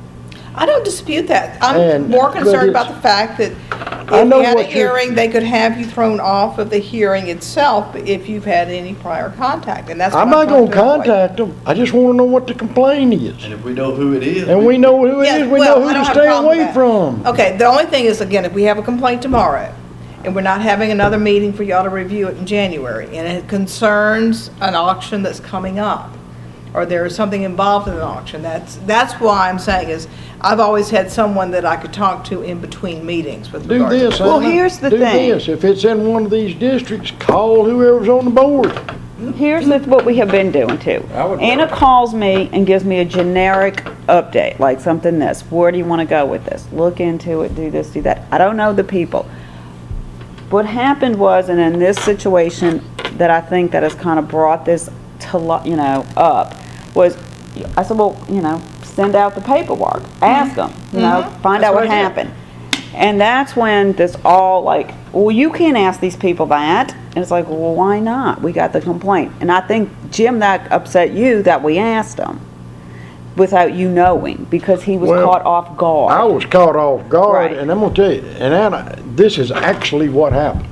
I don't dispute that. I'm And- more but concerned it's- about the fact that I if know you had a what you're- hearing, they could have you thrown off of the hearing itself if you've had any prior contact, and that's what I'm I'm not trying gonna to avoid. contact them, I just wanna know what the complaint is. And if we know who it is. And we know who it Yeah, is, we well, know I who don't to have a stay problem with away that. from. Okay, the only thing is, again, if we have a complaint tomorrow, and we're not having another meeting for y'all to review it in January, and it concerns an auction that's coming up, or there is something involved in an auction, that's why I'm saying is, I've always had someone that I could talk to in between meetings with Do regard to this, that. Well, Anna. here's the Do thing. this, if it's in one of these districts, call whoever's on the board. here's what we have been doing too. I would- Anna calls me and gives me a generic update, like something this. Where do you want to go with this? Look into it, do this, do that. I don't know the people. What happened was, and in this situation that I think that has kind of brought this to, up, was I said, well, send out the paperwork, ask them, find out what happened. And that's when this all like, well, you can't ask these people that. And it's like, well, why not? We got the complaint. And I think, Jim, that upset you that we asked him without you knowing, because he was Well, caught off guard. I was caught off guard, Right. and I'm gonna tell you, and Anna, this is actually what happened.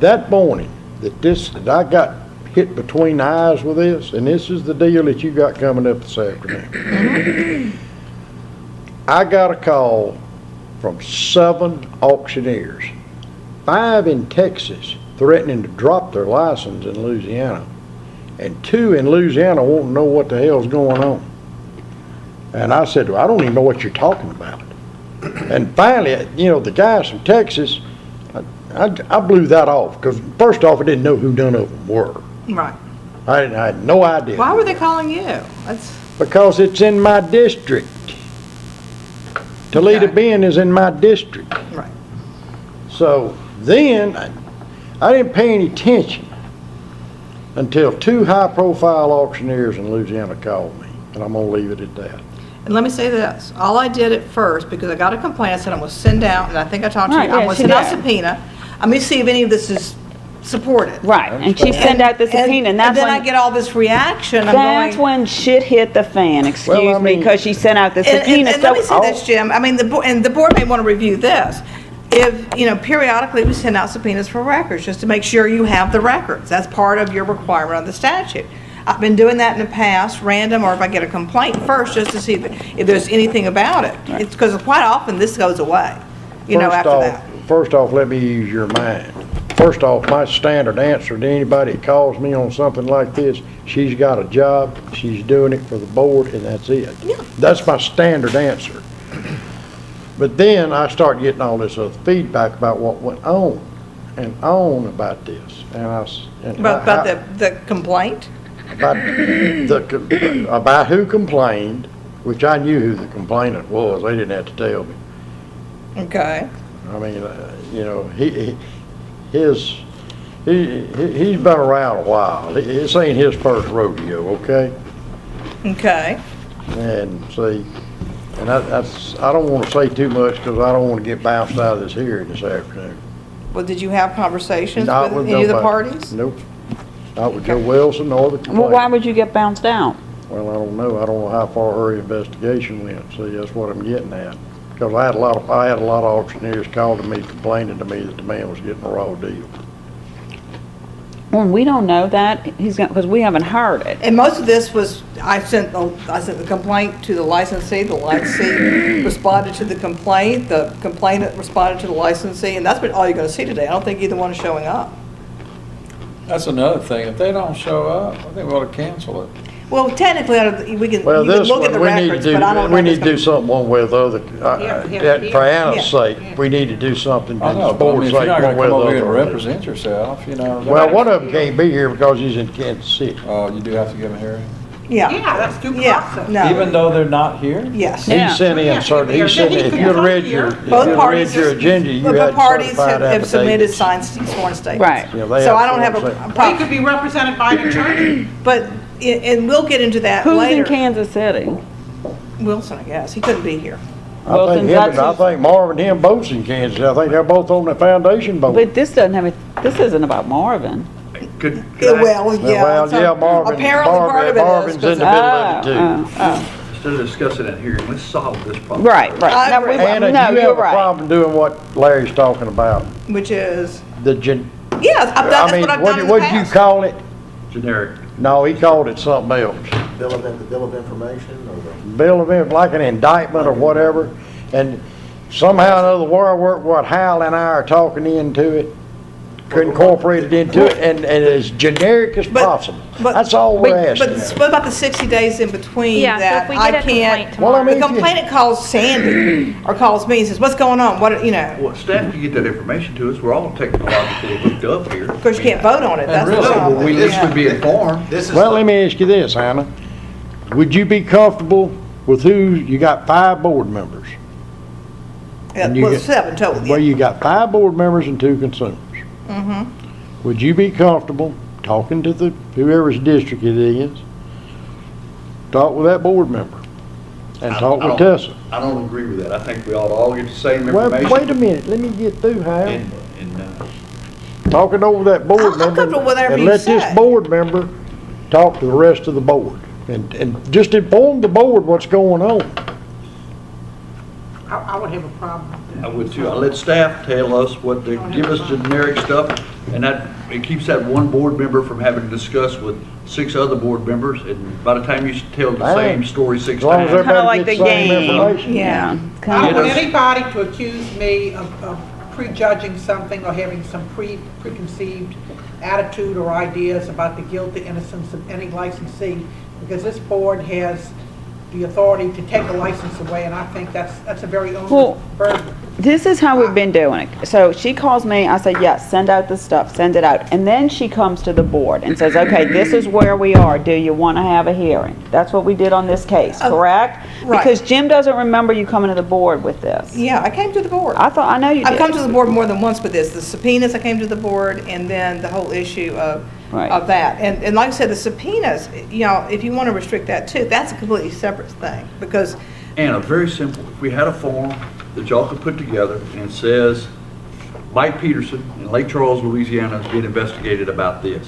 That morning, that I got hit between the eyes with this, and this is the deal that you got coming up this afternoon. I got a call from 7 auctioneers, 5 in Texas, threatening to drop their license in Louisiana, and 2 in Louisiana wanting to know what the hell's going on. And I said, well, I don't even know what you're talking about. And finally, the guys from Texas, I blew that off, because first off, I didn't know who none of them were. Right. I had no idea. Why were they calling you? That's, Because it's in my district. Toledo Okay. Bend is in my district. right. So then, I didn't pay any attention until 2 high-profile auctioneers in Louisiana called me, and I'm gonna leave it at that. And let me say this, all I did at first, because I got a complaint, I said I'm gonna send out, and I think I talked to you, Right, I'm yeah, gonna she send out did. subpoena. I'm gonna see if any of this is supported. Right, and she sent out the subpoena, and that's then I when, get all this reaction, I'm that's going. when shit hit the fan, excuse Well, I me, mean- because she sent out the And subpoena. let me say So, this, Jim, I mean, the board may wanna review this. If, periodically we send out subpoenas for records, just to make sure you have the records. That's part of your requirement of the statute. I've been doing that in the past, random, or if I get a complaint first, just to see if there's anything about it. It's because quite often this goes away, after that. First off, let me use your mind. First off, my standard answer to anybody that calls me on something like this, she's got a job, she's doing it for the board, and that's it. Yeah. That's my standard answer. But then I start getting all this other feedback about what went on and on about this. About the complaint? About who complained, which I knew who the complainant was. They didn't have to tell me. Okay. I mean, he's been around a while. This ain't his first rodeo, okay? Okay. And see, and I don't want to say too much because I don't want to get bounced out of this hearing this afternoon. Well, did you have conversations Not with any of the nobody. parties? Nope. Not with Joe Wilson or the well, why complainant. would you get bounced out? Well, I don't know. I don't know how far her investigation went. See, that's what I'm getting at. Because I had a lot of auctioneers calling me, complaining to me that the man was getting a raw deal. Well, we don't know that, because we haven't heard it. And most of this was, I sent the complaint to the licensee responded to the complaint, the complainant responded to the licensee, and that's all you're gonna see today. I don't think either one is showing up. That's another thing. If they don't show up, I think we ought to cancel it. Well, technically, you can Well, look this at one, the we need to records, but I don't know. we if need it's to do gonna- something one way or the other. For Anna's Yeah. sake, we need to do something. I for know, the but I mean, board's if you're sake, not one gonna way or come the over here and other. represent yourself, Well, one of them can't be here because he's in Kansas City. Oh, you do have to give them a hearing? Yeah, that's due Yeah, process. no. Even though they're not here? Yes. Yeah. He sent in certain, he sent, if you'd read your, if Both you'd read parties, your agenda, you both had parties certified have submitted affidavits. signed sworn statements. Right. Yeah, they So I don't have sworn a statements. They problem. could be represented by an attorney. But, and we'll get into that Who's in later. Kansas City? Wilson, I guess. He couldn't be here. I think him, and I think Marvin, him both's in Kansas. I think they're both on the foundation board. But this doesn't have, this isn't about Marvin. Could Yeah, I, well, yeah. Well, so yeah, Marvin, Apparently part of it is. Marvin's in the 'cause- middle of it too. instead of discussing it here, let's solve this problem. Right, right. I No, agree. Anna, no, do you you're have a right. problem doing what Larry's talking about? Which is, Yeah, that's what I've done in the what'd you past. call it? Generic. No, he called it something else. Bill of information or the? Bill of it, like an indictment or whatever. And somehow or another, what Hal and I are talking into it, could incorporate it into it, and as generic as But- possible. but- That's all we're asking. But what about the 60 days in between Yeah, so that if we I get a complaint can't? Well, I tomorrow. mean, The complainant calls Sandy or calls me and says, what's going on? What, Well, staff can get that information to us. We're all technologically hooked up here. Of course, you can't vote on it. That's the really, problem. We at least would be informed. This is. Well, let me ask you this, Hannah. Would you be comfortable with you got 5 board members? and you Well, get- 7 total, Well, yeah. you got 5 board members and 2 consumers. Mm-hmm. Would you be comfortable talking to whoever's district it is, talk with that board member and talk I with don't- Tessa. I don't agree with that. I think we ought to all get the same Well, information. wait a minute, let me get through, Hal. And, Talking over that board I'm member. comfortable with whatever and you let say. this board member talk to the rest of the board. And just inform the board what's going on. I would have a problem with that. I would too. I let staff tell us what they give us generic stuff, and that, it keeps that one board member from having to discuss with 6 other board members, and by the time you tell the Fine. same story 6 As long as times. everybody like gets the the same game. information. Yeah. I Kinda- don't want Yes. anybody to accuse me of prejudging something or having some preconceived attitude or ideas about the guilt or innocence of any licensee, because this board has the authority to take a license away, and I think that's a very Well, onerous burden. This is how we've been doing it. So she calls me, I say, yes, send out the stuff, send it out. And then she comes to the board and says, okay, this is where we are. Do you want to have a hearing? That's what we did on this case, correct? right. Because Jim doesn't remember you coming to the board with this. Yeah, I came to the board. I know you I've come did. to the board more than once with this. The subpoenas, I came to the board, and then the whole issue of Right. that. And like I said, the subpoenas, you know, if you want to restrict that too, that's a completely separate thing, because, And a very simple, if we had a form that y'all could put together and it says, Mike Peterson in Lake Charles, Louisiana is being investigated about this.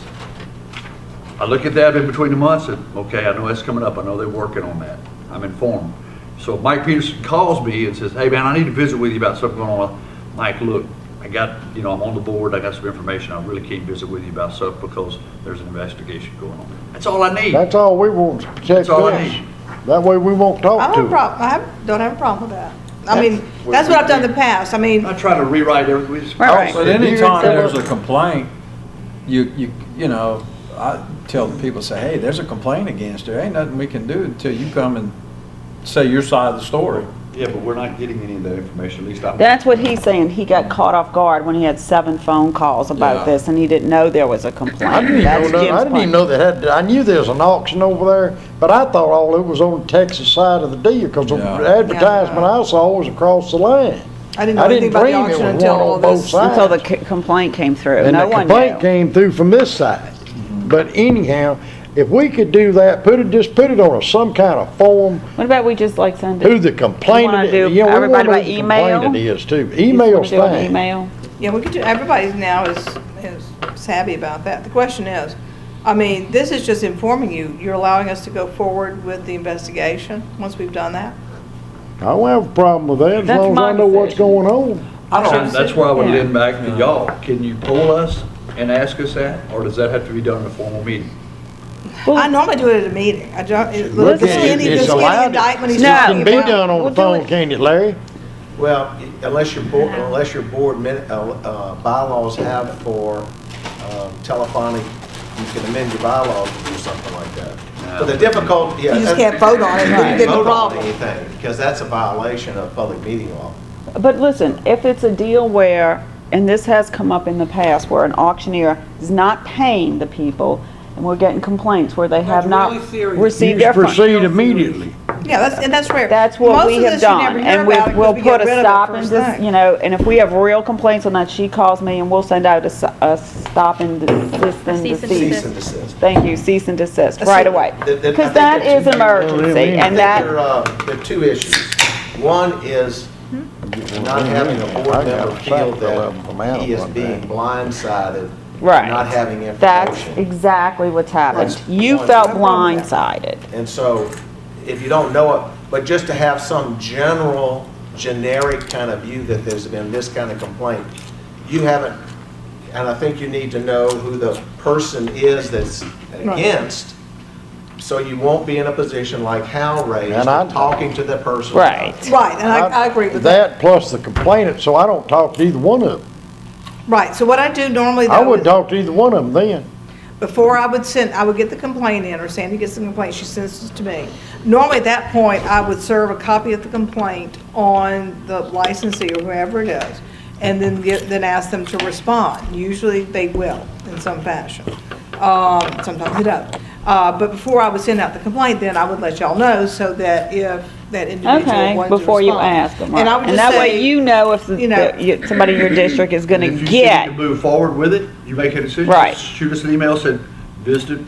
I look at that in between the months and, okay, I know that's coming up. I know they're working on that. I'm informed. So if Mike Peterson calls me and says, hey man, I need to visit with you about something going on. Mike, look, I got, I'm on the board. I got some information. I really can't visit with you about stuff because there's an investigation going on. That's all I need. That's all we want, to protect That's all I us. need. That way we won't I talk don't to have a them. problem, don't have a problem with that. I mean, that's what I've done in the past. I mean, I try to rewrite everything. Right. But anytime there's a complaint, you know, I tell the people, say, hey, there's a complaint against her. Ain't nothing we can do until you come and say your side of the story. Yeah, but we're not getting any of that information, at least I'm. That's what he's saying. He got caught off guard when he had 7 phone calls Yeah. about this and he didn't know there was a complaint. I didn't That's even know, Jim's I didn't even point. know they had, I knew there was an auction over there, but I thought all it was on the Texas side of the deal, because the Yeah. advertisement I saw was across the line. I didn't know anything about the dream it auction was until one on all both this. sides. Until the complaint came through. And No the one complaint knew. came through from this side. But anyhow, if we could do that, just put it on some kind of form, What about we just like send who it? the complainant, do we want everybody to know by who the email? complainant is too. You just wanna Email's do an fine. Email? Yeah, we could do, everybody now is savvy about that. The question is, I mean, this is just informing you, you're allowing us to go forward with the investigation once we've done that? I don't have a problem with that, as That's long as my I know what's decision. going on. That's why I would Yeah. lend back to y'all. Can you poll us and ask us that, or does that have to be done in a formal meeting? I normally do it at a meeting. I don't, Look, the skinny it's allowed. indictment he's No. It talking can be about. done on We'll the do phone, it. can't it, Larry? Well, unless your board bylaws have for telephonic, you can amend your bylaws to do something like that. But the difficulty, yeah. You just can't vote on it, You then you can't get the vote on problem. anything, because that's a violation of public meeting law. But listen, if it's a deal where, and this has come up in the past, where an auctioneer is not paying the people, and we're getting complaints where they have not really serious. received You their just funds. proceed immediately. Yeah, that's rare. That's what Most we of have this you done, never hear and about it we'll because we put get a rid of it stop in first this, thing. and if we have real complaints on that, she calls me and we'll send out a stop and desist and Cease and desist. Cease and desist. Thank you, cease and desist, right away. I think Because that is that's- emergency, I and I that, think there are 2 issues. One is not having a board I got member a feel sack full of them from that he is Adam one being day. blindsided, right. not having That's information. exactly what's happened. That's You one. felt No problem with blindsided. And so, if you don't know it, but just to have some generic kind of view that there's been this kind of complaint, you haven't, and I think you need to know who the person is that's against, so you won't be in a position like Hal raised, And I- of talking to the person. Right. Right, and I agree with that. That plus the complainant, so I don't talk to either one of them. Right, so what I do normally I though, wouldn't talk to either one of them then. before I would get the complaint in, or Sandy gets the complaint, she sends it to me. Normally at that point, I would serve a copy of the complaint on the licensee or whoever it is, and then ask them to respond. Usually they will in some fashion. Sometimes they don't. But before I would send out the complaint, then I would let y'all know so that if that individual Okay, wanted to before you respond. ask them, And I right. would And just that way say, you know if you know- somebody in your district is gonna If you get. choose to move forward with it, you make a decision. Right. Shoot us an email, said, visited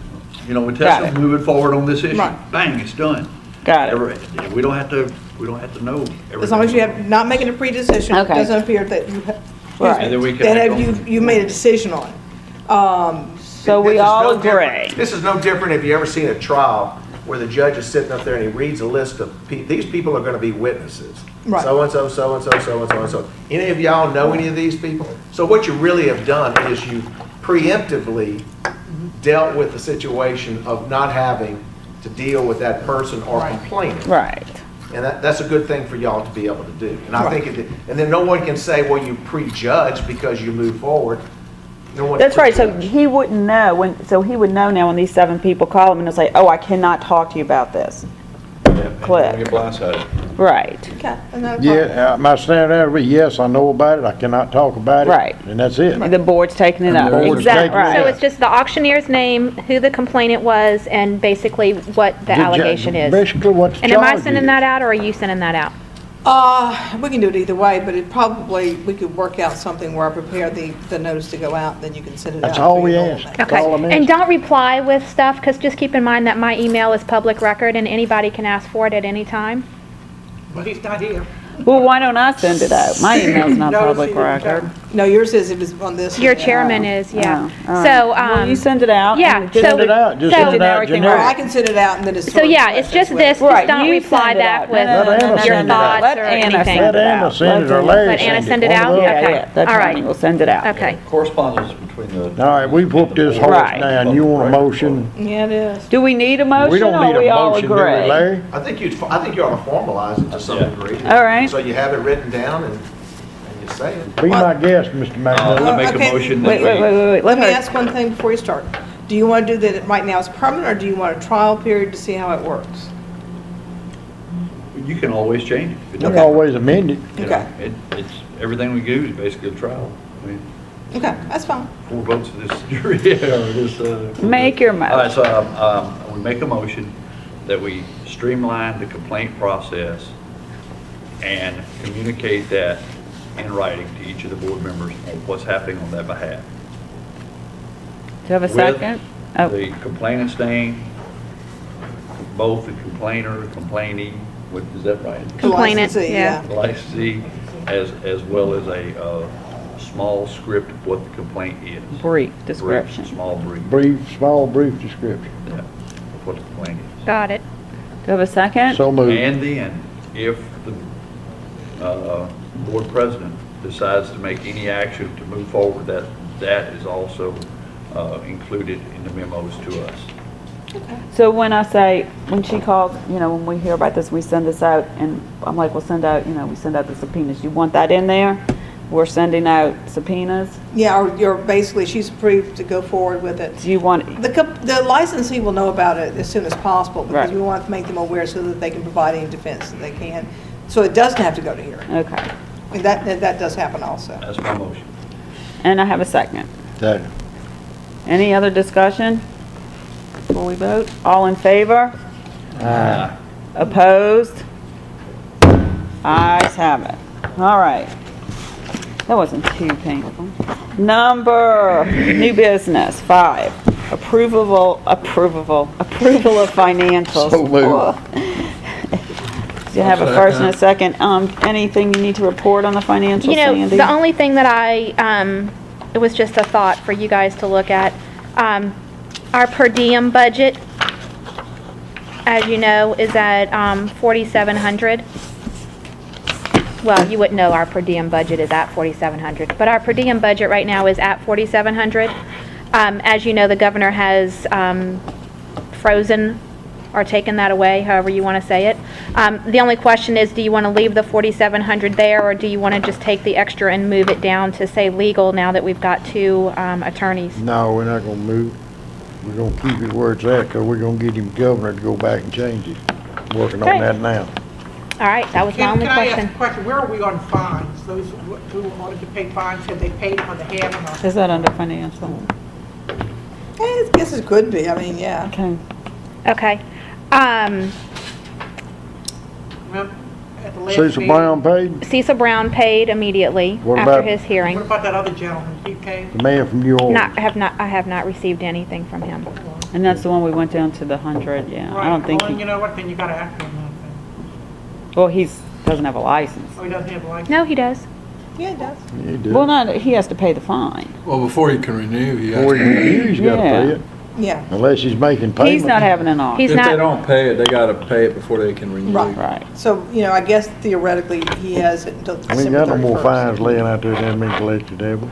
You know, when Got Tessa's it. moving forward on this issue, Right. bang, it's done. Got it. We don't have to know everything. As long as you have, not making a pre-decision, it Okay. doesn't appear that you have. Right. And then we can That act have on you made a decision on it. So we This is all no different- agree. This is no different if you ever seen a trial where the judge is sitting up there and he reads a list of, these people are gonna be witnesses. Right. So-and-so, so-and-so, so-and-so, so-and-so. Any of y'all know any of these people? So what you really have done is you preemptively dealt with the situation of not having to deal with that person or Right. complaining. Right. And that's a good thing for y'all to be able to do. And I think, and then no one can say, well, you prejudge because you move forward. No one That's right, so prejudge. he wouldn't know, so he would know now when these 7 people call him and say, oh, I cannot talk to you about this. Click. Get blindsided. Right. Okay. And not a problem. Yeah, my standard there would be, yes, I know about it, I cannot talk about it. Right. And that's it. The board's taking it And up. the board's Exactly, taking it right. So up. it's just the auctioneer's name, who the complainant was, and basically what the allegation is. Basically what the And am I charge sending is. that out, or are you sending that out? We can do it either way, but it probably, we could work out something where I prepare the notice to go out, then you can send it out. That's all for we your whole ask. thing. That's all I'm Okay, and asking. don't reply with stuff, because just keep in mind that my email is public record, and anybody can ask for it at any time. But he's not here. Well, why don't I send it out? My email's not No, public she didn't record. tell. No, yours is, it was on this. Your one. chairman is, yeah. Oh, all right. So, Well, you send it out. yeah, and just so- Send it out, just so- send it out Everything Or I generic. can send it out and then it's. So yeah, it's just this, Right, just don't you reply send it back out. with Let Anna your send it out. thoughts Let or Anna anything. send Let it Anna out. send it or Let Larry Let Anna send it. send it one out? of those. Yeah, Okay. yeah, that's All fine, right. we'll send it out. Okay. Correspondence between the. All right, we've whooped this horse Right. down, you want a motion? Yeah, it is. Do we need a We motion, don't or need we a all motion, do we, agree? Larry? I think you ought to formalize it to some Yeah. degree. All right. So you have it written down and you say it. Be my guest, Mr. I'll McMillan. make a Okay. motion that Wait, we. wait, wait, wait, wait. Let me her- ask one thing before you start. Do you want to do that right now as permanent, or do you want a trial period to see how it works? You can always change it. You can always amend it. You know, Okay. It's, everything we do is basically a trial. I mean, Okay, that's fine. 4 votes of this jury, or this, Make your All right, motion. so, we make a motion that we streamline the complaint process and communicate that in writing to each of the board members on what's happening on that behalf. Do you have a second? Oh, The complainant's name, both the complainer, complainee, what, is that right? Complainant, Licensee, yeah. The licensee, as well as a small script of what the complaint is. brief Brief, description. Small brief, Small brief description. yeah, of what the complaint is. Got it. Do you have a second? So moved. And then, if the board president decides to make any action to move forward, that is also included in the memos to us. So when I say, when she calls, when we hear about this, we send this out, and I'm like, we'll send out, we send out the subpoenas. You want that in there? We're sending out subpoenas? Yeah, or you're basically, she's approved to go forward with it. Do you want, The licensee will know about it as soon as possible, because Right. we want to make them aware so that they can provide any defense that they can. So it doesn't have to go to hearing. okay. I mean, that does happen also. That's my motion. And I have a second. Second. Any other discussion before we vote? All in favor? Opposed? Ayes have it. All right. That wasn't too painful. New business, 5. Approval of financials. So moved. Do you have a first and a second? Anything you need to report on the financials, Sandy? The only thing that it was just a thought for you guys to look at. Our per diem budget, as you know, is at $4,700. Well, you wouldn't know our per diem budget is at $4,700, but our per diem budget right now is at $4,700. As you know, the governor has frozen or taken that away, however you want to say it. The only question is, do you want to leave the $4,700 there, or do you want to just take the extra and move it down to, say, legal, now that we've got 2 attorneys? No, we're not gonna move. We're gonna keep it where it's at, cause we're gonna get him governor to go back and change it. Working on Okay. that now. All right, that was my only Can I ask question. a question? Where are we on fines? Those who wanted to pay fines, have they paid on the hand or? Is that under financial? I guess it could be, I mean, yeah. Okay. Okay. Remember, at the last Cecil meeting? Brown paid, Cecil Brown paid immediately What after about- his hearing. What about that other gentleman? He paid? the man from New Orleans. I have not received anything from him. And that's the one we went down to the 100, yeah. I don't think Well, you he, know what, then you gotta act on that then. well, doesn't have a license. Oh, he doesn't have a license? No, he does. Yeah, it does. You do. Well, not, he has to pay the fine. Well, before he can renew, he has Before to you pay. renew, he's gotta pay Yeah. it, Yeah. unless he's making payments. He's not having an auction. He's If they not, don't pay it, they gotta pay it before they can renew. Right. Right. So, I guess theoretically, he has it until We ain't December got no more 31st. fines laying out there that haven't been collected, have we?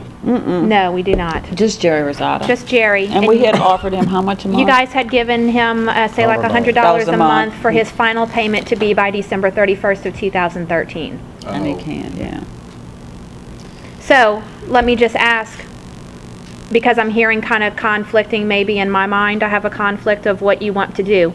no, we do not. Just Jerry Rosado. Just Jerry. And we had offered him how much a month? You guys had given him, say like $100 $100 a a month month. for his final payment to be by December 31st of 2013. And he Oh. can, yeah. So, let me just ask, because I'm hearing kind of conflicting, maybe in my mind, I have a conflict of what you want to do.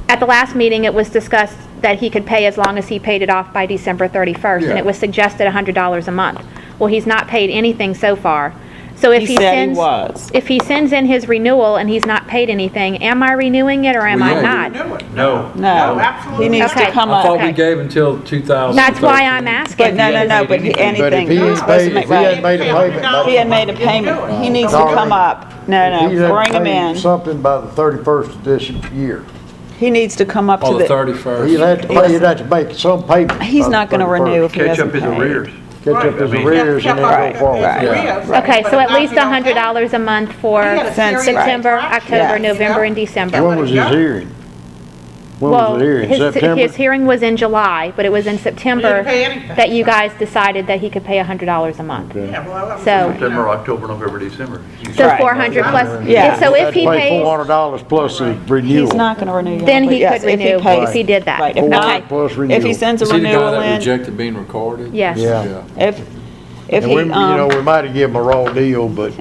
At the last meeting, it was discussed that he could pay as long as he paid it off by December 31st, and Yeah. it was suggested $100 a month. Well, he's not paid anything so far. So if He he said he sends, was. if he sends in his renewal and he's not paid anything, am I renewing it or am Well, I yeah, not? Do it. No. No. absolutely. He needs to Okay. come I thought up. we gave until 2013. That's why I'm But asking. no, but But anything. if he He's ain't supposed to paid, make- if he hadn't right. made a payment. He had made a payment. He needs to Darling. come up. No, He no, hadn't bring him paid in. something by the 31st of this year. He needs to come up Oh, to the the, 31st. He'd have to pay, he'd have to make some payment. he's by the not gonna 31st. renew if he Catch hasn't up his paid. arrears. Catch up his arrears and then Right, go forward. right. Okay, so at least $100 a month for He had a Since serious September, infraction. October, Yeah. November, and December. When was his hearing? When Well, was the hearing? his September? hearing was in July, but it was in September He didn't pay anything. that you guys decided that he could pay $100 a month. Okay. Yeah, well, So- September, October, November, December. So Right. 400 plus, Yeah. so if he Pay pays, $400 plus the renewal. He's not gonna renew. then but he yes, could if renew pays- if he did that. Right, if $400 not, plus if renewal. he sends a Is he the guy renewal that in, rejected being recorded? Yes. Yeah. if And he, we, we might have given him a raw deal, but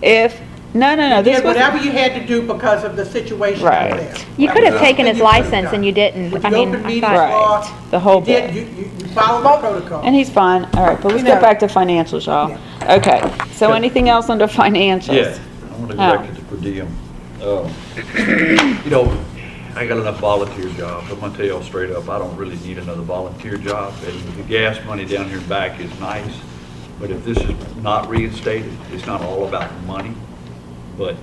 if, no, You this did was, whatever you had to do because of the situation Right. out there. You could have taken his Everything you could've license done. and you didn't. With I the mean, open I meetings thought, law, the whole you did, bit. you followed the protocol. And he's fine, all right, but let's get back to financials, y'all. Okay, so anything else under financials? Yeah, I want to go back to the per diem. You know, I ain't got enough volunteer jobs. I'm gonna tell y'all straight up, I don't really need another volunteer job. And the gas money down here back is nice, but if this is not reinstated, it's not all about the money. But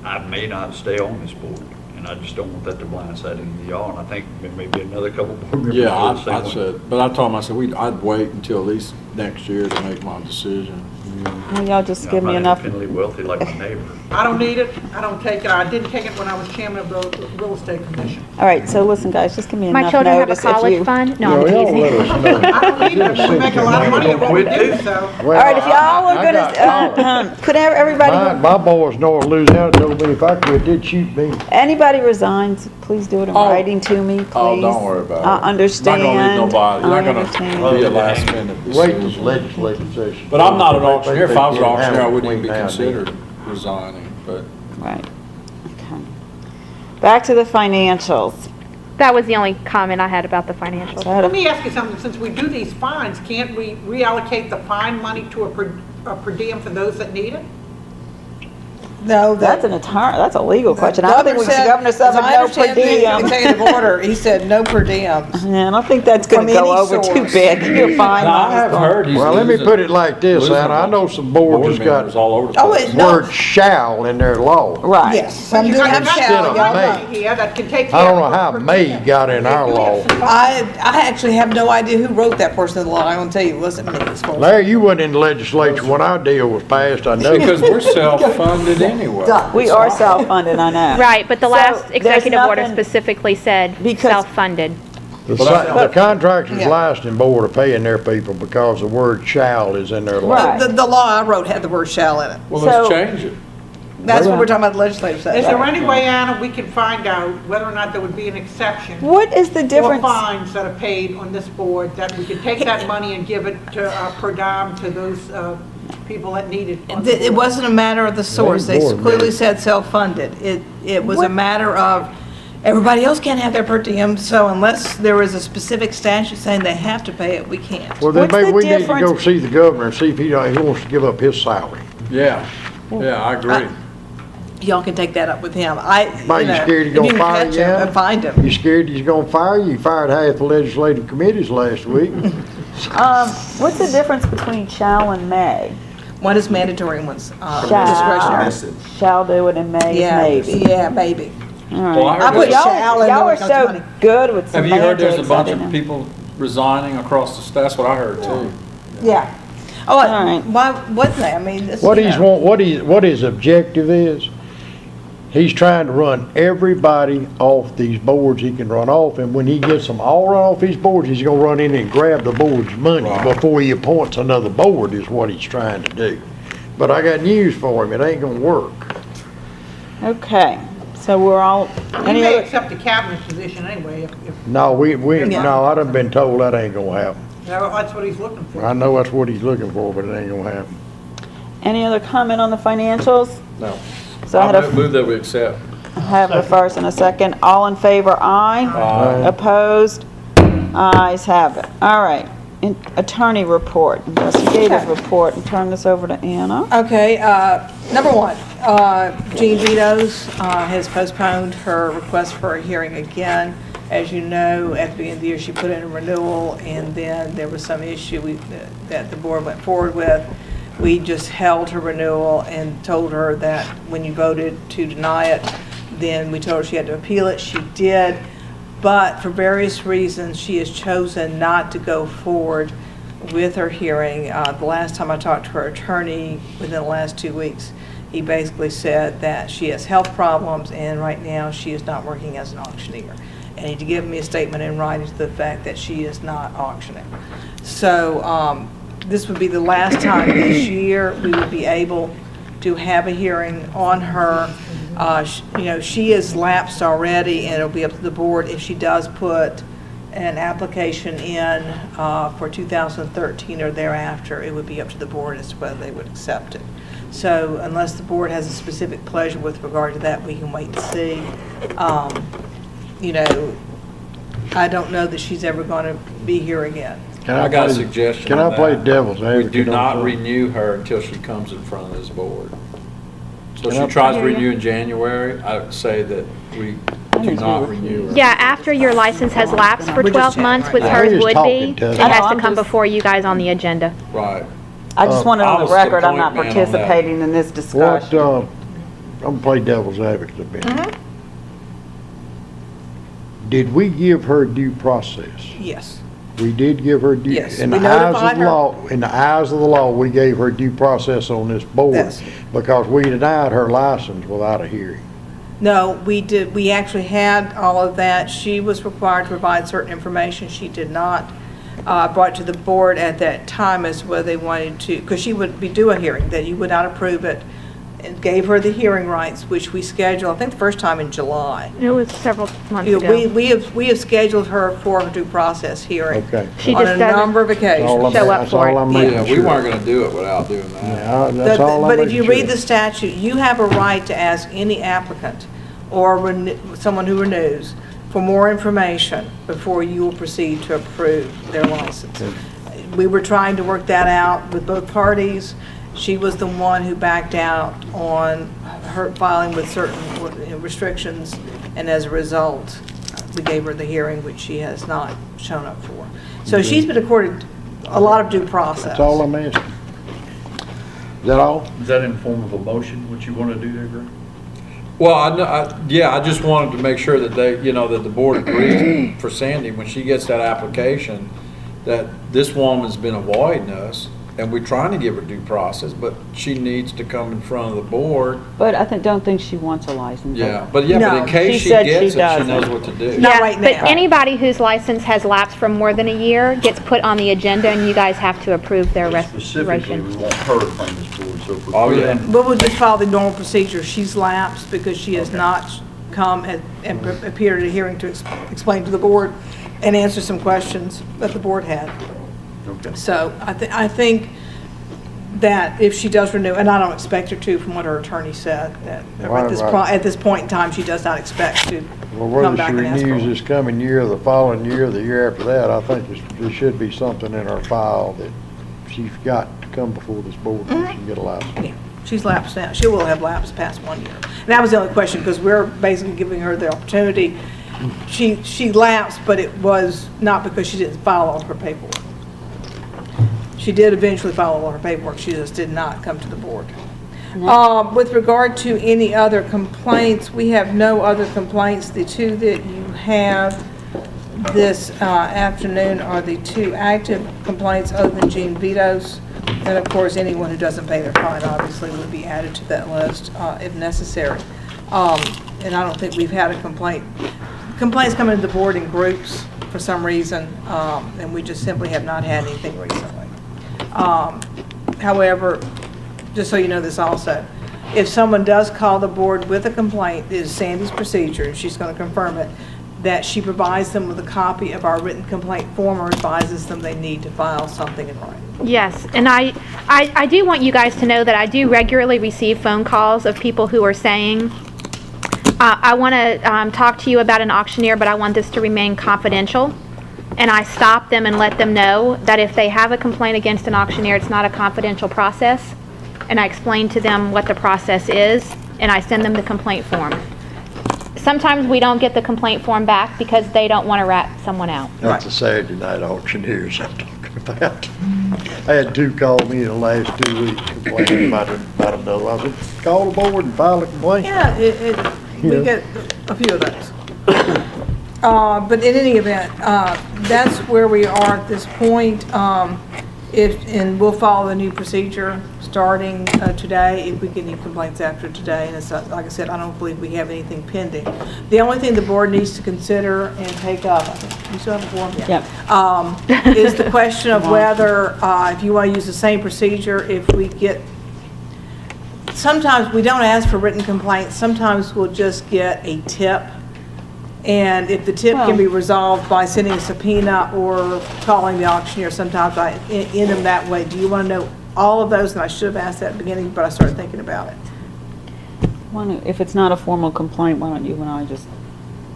I may not stay on this board, and I just don't want that to blindside any of y'all. And I think maybe another couple board members. Yeah, feel the same I way. said, but I told him, I said, I'd wait until at least next year to make my decision. Well, y'all just You know, give I'm me not enough, independently wealthy like my neighbor. I don't need it, I don't take it, I didn't take it when I was chairman of the real estate commission. all right, so listen, guys, just give me my enough children have a notice if college you. fund? No, you I'm know, y'all let teasing. us know. I don't need it, we make a lot of money at what we do, so. Well, All right, if y'all are I got gonna, called. could everybody, My boys north of Louisiana told me if I quit, they'd shoot me. anybody resigns, please do it in Oh. writing to me, please. Oh, don't worry about it. I understand. Not gonna leave nobody, I not gonna understand. be a last minute Wait till the decision. legislative session. But I'm not an auctioneer. If I was an They auctioneer, I have wouldn't even be between now and then. considered resigning, but. Right, okay. Back to the financials. That was the only comment I had about the financials. Let me ask you something, since we do these fines, can't we reallocate the fine money to a per diem for those that need it? No, That's that's a legal question. I don't think we should, Governor as Southern, I no per understand the diem. executive order, he said no per diems. Yeah, I don't think that's gonna From go any over too source. big. You're fine. Now, I have heard he's Well, let me losing- put it like this, losing a Anna, I bunch know of some boards that's members got all over the Oh, place. it- No. word shall in their law. Right. Yes, some You do got have that shall, of y'all may. know. Here that can take I care don't know of how per may diem. got in our law. I actually have no idea who wrote that portion of the law. I'm gonna tell you, it wasn't me. As far as- Larry, you wasn't in the legislature when our deal was passed, I know. Because we're self-funded anyway. We are self-funded, I know. Right, but the So, last there's executive order nothing- specifically said Because- self-funded. The contractors Yeah. licensing board are paying their people because the word shall is in their law. Right. The law I wrote had the word shall in it. Well, So- let's change it. That's what we're talking about the legislative Is session. there any way, Anna, we can find out whether or not there would be an exception What is the for difference? fines that are paid on this board, that we could take that money and give it to, per dime to those people that need it? on the It board? wasn't a matter of the source. They board clearly made- said self-funded. It was a What- matter of, everybody else can't have their per diem, so unless there is a specific statute saying they have to pay it, we can't. Well, then What's maybe the we need to difference- go see the governor and see if he wants to give up his salary. Yeah, yeah, I agree. Y'all can take that up with him. Why, you know, scared he's if gonna can fire catch you, him Anna? and find him. You scared he's gonna fire you? You fired half the legislative committees last week. What's the difference between shall and may? One is mandatory and one's Shall, discretionary. shall do it and may Yeah, is maybe. yeah, maybe. All Well, I right. I heard put there's- shall in Y'all there are when it comes to so money. good with Have you heard there's a semantics, bunch I of didn't know. people resigning across the state? That's what I heard too. Yeah. Oh, All right. why wouldn't they? I mean, it's, What you he's know. what his objective is, he's trying to run everybody off these boards he can run off, and when he gets them all run off his boards, he's gonna run in and grab the board's money Right. before he appoints another board, is what he's trying to do. But I got news for him, it ain't gonna work. Okay, so we're all, You any may other, accept the cabinet position anyway, if, No, Yeah. no, I done been told that ain't gonna happen. that's what he's looking for. I know that's what he's looking for, but it ain't gonna happen. any other comment on the financials? No. So I had I a, move that we accept. have a first and a second. All in favor, aye. Aye. Opposed? Ayes have it. All right. Attorney report, investigative report, and turn this over to Anna. Okay, number one, Jean Vito's has postponed her request for a hearing again. As you know, at the beginning of the year, she put in a renewal, and then there was some issue that the board went forward with. We just held her renewal and told her that when you voted to deny it, then we told her she had to appeal it. She did, but for various reasons, she has chosen not to go forward with her hearing. The last time I talked to her attorney, within the last 2 weeks, he basically said that she has health problems, and right now she is not working as an auctioneer. And he to give me a statement in writing to the fact that she is not auctioning. So this would be the last time this year we would be able to have a hearing on her. You know, she is lapsed already, and it'll be up to the board if she does put an application in for 2013 or thereafter. It would be up to the board as to whether they would accept it. So unless the board has a specific pleasure with regard to that, we can wait and see. You know, I don't know that she's ever going to be here again. Can I got a play- suggestion Can I on play that. devil's We advocate? do on not something? renew her until she comes in front of this board. So Can she I- tries to renew in January, I would say that we do not renew her. Yeah, after your license has lapsed for We're just 12 chatting months, right with now. hers We're just would talking be, to it them. I has know, to I'm come just- before you guys on the agenda. Right. I just wanted I on the was the record, I'm not point man on that. participating in this What, discussion. I'm gonna play devil's advocate a bit. Mm-hmm. Did we give her due process? Yes. We did give her due. Yes, In we the eyes notified of the her. law, in the eyes of the law, we gave her due process on this board Yes. because we denied her license without a hearing. No, we did, we actually had all of that. She was required to provide certain information. She did not. Brought to the board at that time as whether they wanted to, because she would be due a hearing, that you would not approve it. And gave her the hearing rights, which we scheduled, I think the first time in July. It was several months You know, ago. we have scheduled her for her due process hearing. Okay. She On just a doesn't number of That's all occasions. show up that's for all it. I'm Yeah, making Yeah, we sure. weren't gonna do it without doing that. Yeah, that's all I'm But if you making read the sure. statute, you have a right to ask any applicant or someone who renews for more information before you will proceed to approve their license. We were trying to work that out with both parties. She was the one who backed out on her filing with certain restrictions, and as a result, we gave her the hearing, which she has not shown up for. So she's been accorded a lot of due process. That's all I'm asking. Is that all? Is that in form of a motion, what you want to do there, Greg? Well, I just wanted to make sure that they, that the board agrees for Sandy, when she gets that application, that this woman's been avoiding us, and we're trying to give her due process, but she needs to come in front of the board. But I don't think she wants a license. But in No, case she she said she gets it, she doesn't. knows what to do. Not Yeah, right but now. anybody whose license has lapsed for more than a year gets put on the agenda, and you guys have to approve their Specifically, restoration. we want her from this board, so if we Oh, put yeah. in- But we'll just follow the normal procedure. She's lapsed because she has not come and appeared at a hearing to explain to the board and answer some questions that the board had. Okay. So I think that if she does renew, and I don't expect her to, from what her attorney said, that at this point in time, she does not expect to Well, come whether back she and ask for renews one. this coming year, the following year, the year after that, I think there should be something in her file that she's got to come before this board so she can get a license. Yeah, she's lapsed now. She will have lapsed past 1 year. And that was the only question, because we're basically giving her the opportunity. She lapsed, but it was not because she didn't file all her paperwork. She did eventually file all her paperwork, she just did not come to the board. With regard to any other complaints, we have no other complaints. The two that you have this afternoon are the two active complaints other than Gene Vito's. And of course, anyone who doesn't pay their fine obviously would be added to that list if necessary. And I don't think we've had a complaint. Complaints come into the board in groups for some reason, and we just simply have not had anything recently. However, just so you know this also, if someone does call the board with a complaint, it is Sandy's procedure, and she's going to confirm it, that she provides them with a copy of our written complaint form or advises them they need to file something in writing. Yes, and I do want you guys to know that I do regularly receive phone calls of people who are saying, I want to talk to you about an auctioneer, but I want this to remain confidential. And I stop them and let them know that if they have a complaint against an auctioneer, it's not a confidential process. And I explain to them what the process is, and I send them the complaint form. Sometimes we don't get the complaint form back because they don't want to rat someone out. That's the Saturday night auctioneers I'm talking about. I had two call me in the last 2 weeks complaining about another. I said, call the board and file a complaint. Yeah, we get a few of those. But in any event, that's where we are at this point. And we'll follow the new procedure starting today, if we get any complaints after today. And it's, like I said, I don't believe we have anything pending. The only thing the board needs to consider and take up, I think, you still have a form? Yep. Is the question of whether, if you want to use the same procedure, if we get, sometimes we don't ask for written complaints, sometimes we'll just get a tip. And if the tip can be resolved by sending a subpoena or calling the auctioneer, sometimes I end them that way. Do you want to know all of those? And I should have asked that at the beginning, but I started thinking about it. If it's not a formal complaint, why don't you and I just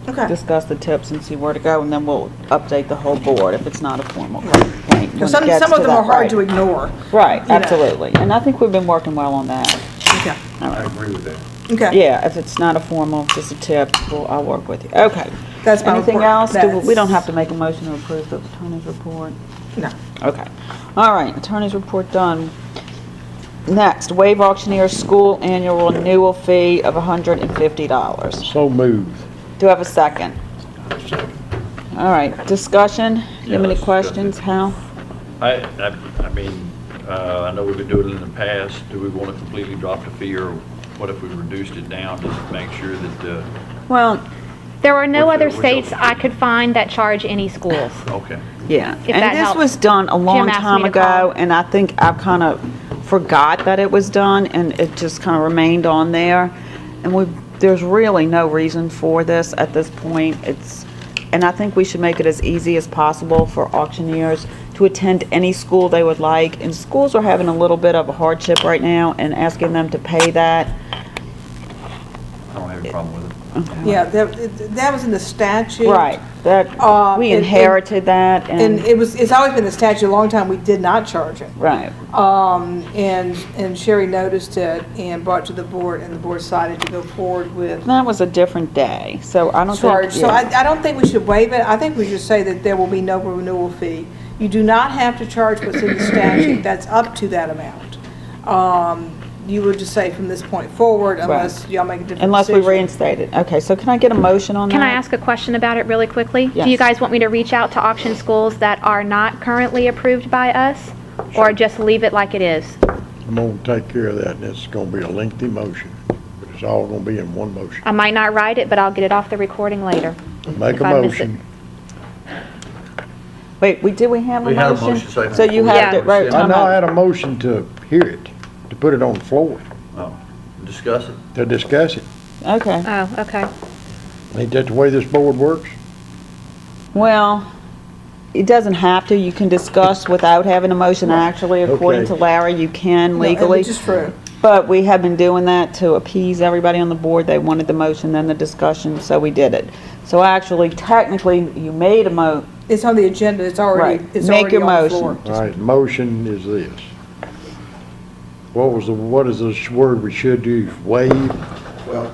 discuss the tips and see where to go, and then we'll update the whole board if it's not a formal complaint. Because some of them are hard to ignore. Right, you know. absolutely. And I think we've been working well on that. Okay. I agree with that. Okay. Yeah, if it's not a formal, just a tip, I'll work with you. Okay. That's my Anything report. else? We don't have to make a motion to approve the attorney's report? No. Okay. All right, attorney's report done. Next, waive auctioneer school annual renewal fee of $150. So moved. Do I have a second? All right, discussion? You have Yeah, any let's questions, Hal? I mean, I know we've been doing it in the past. Do we want to completely drop the fee, or what if we reduced it down just to make sure that, Well, There are no What's other your- states I could find that charge any schools. okay. yeah. If And that this helps. was done a long Jim asked time me to call. ago, and I think I kind of forgot that it was done, and it just kind of remained on there. And there's really no reason for this at this point. And I think we should make it as easy as possible for auctioneers to attend any school they would like. And schools are having a little bit of a hardship right now, and asking them to pay that. I don't have a problem with it. Yeah, that was in the statute. Right, that, we and- inherited that, And and, it's always been the statute, a long time, we did not charge it. right. And Sherry noticed it and brought it to the board, and the board decided to go forward with That was a different day, so I don't think. charge. So yeah. I don't think we should waive it. I think we should say that there will be no renewal fee. You do not have to charge what's in the statute. That's up to that amount. You would just say from this point forward, unless y'all make a different Unless we decision. reinstate it. Okay, so can I get a motion on that? Can I ask a question about it really quickly? Yes. Do you guys want me to reach out to auction schools that are not currently approved by us? Or just leave it like it is? I'm gonna take care of that, and it's gonna be a lengthy motion, but it's all gonna be in one motion. I might not write it, but I'll get it off the recording later. Make if a I miss it. motion. Wait, did we have a We had a motion? motion, so I So you think- have Yeah. to, right, I time know I out. had a motion to hear it, to put it on the floor, Oh, discuss it. to discuss it. Okay, Oh, okay. Ain't that the way this board works? well, it doesn't have to, you can discuss without having a motion, actually, according Okay. to Larry, you can No, legally. Which is true. But we have been doing that to appease everybody on the board. They wanted the motion, then the discussion, so we did it. So actually, technically, you made a It's on the agenda, it's already, Right. it's Make already your on the motion. floor. All right, motion is this. What is the word we should use? Waive? Well,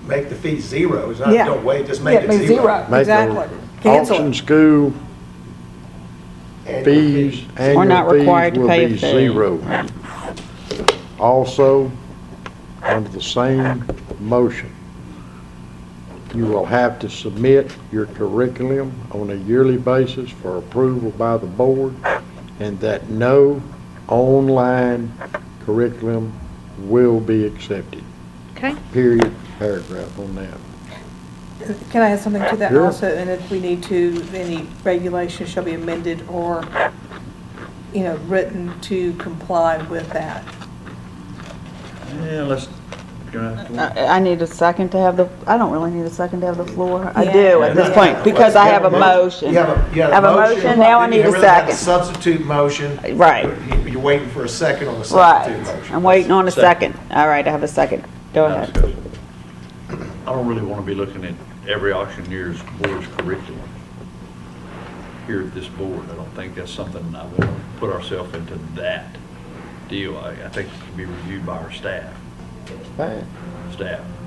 make the fee zero, it's not, Yeah. don't wait, just Yeah, make it zero. Make the exactly. Cancel Auction it. school fees, We're not annual required fees to will pay a be fee. zero. Also, under the same motion, you will have to submit your curriculum on a yearly basis for approval by the board, and that no online curriculum will be accepted. Okay. Period, paragraph on that. Can I add something to that Sure. also? And if we need to, any regulations shall be amended or, written to comply with that. Yeah, let's, I need a second to have I don't really need a second to have the floor. I Yeah. do at this point, because I have a motion. You have Have a motion, now I you need a really have second. Substitute motion. Right. You're waiting for a second on the Right. substitute motion. I'm waiting on a Second. second. All right, I have a second. Go ahead. I don't really want to be looking at every auctioneer's board's curriculum here at this board. I don't think that's something I want to put ourselves into that deal. I think it can be reviewed by our staff, Fine.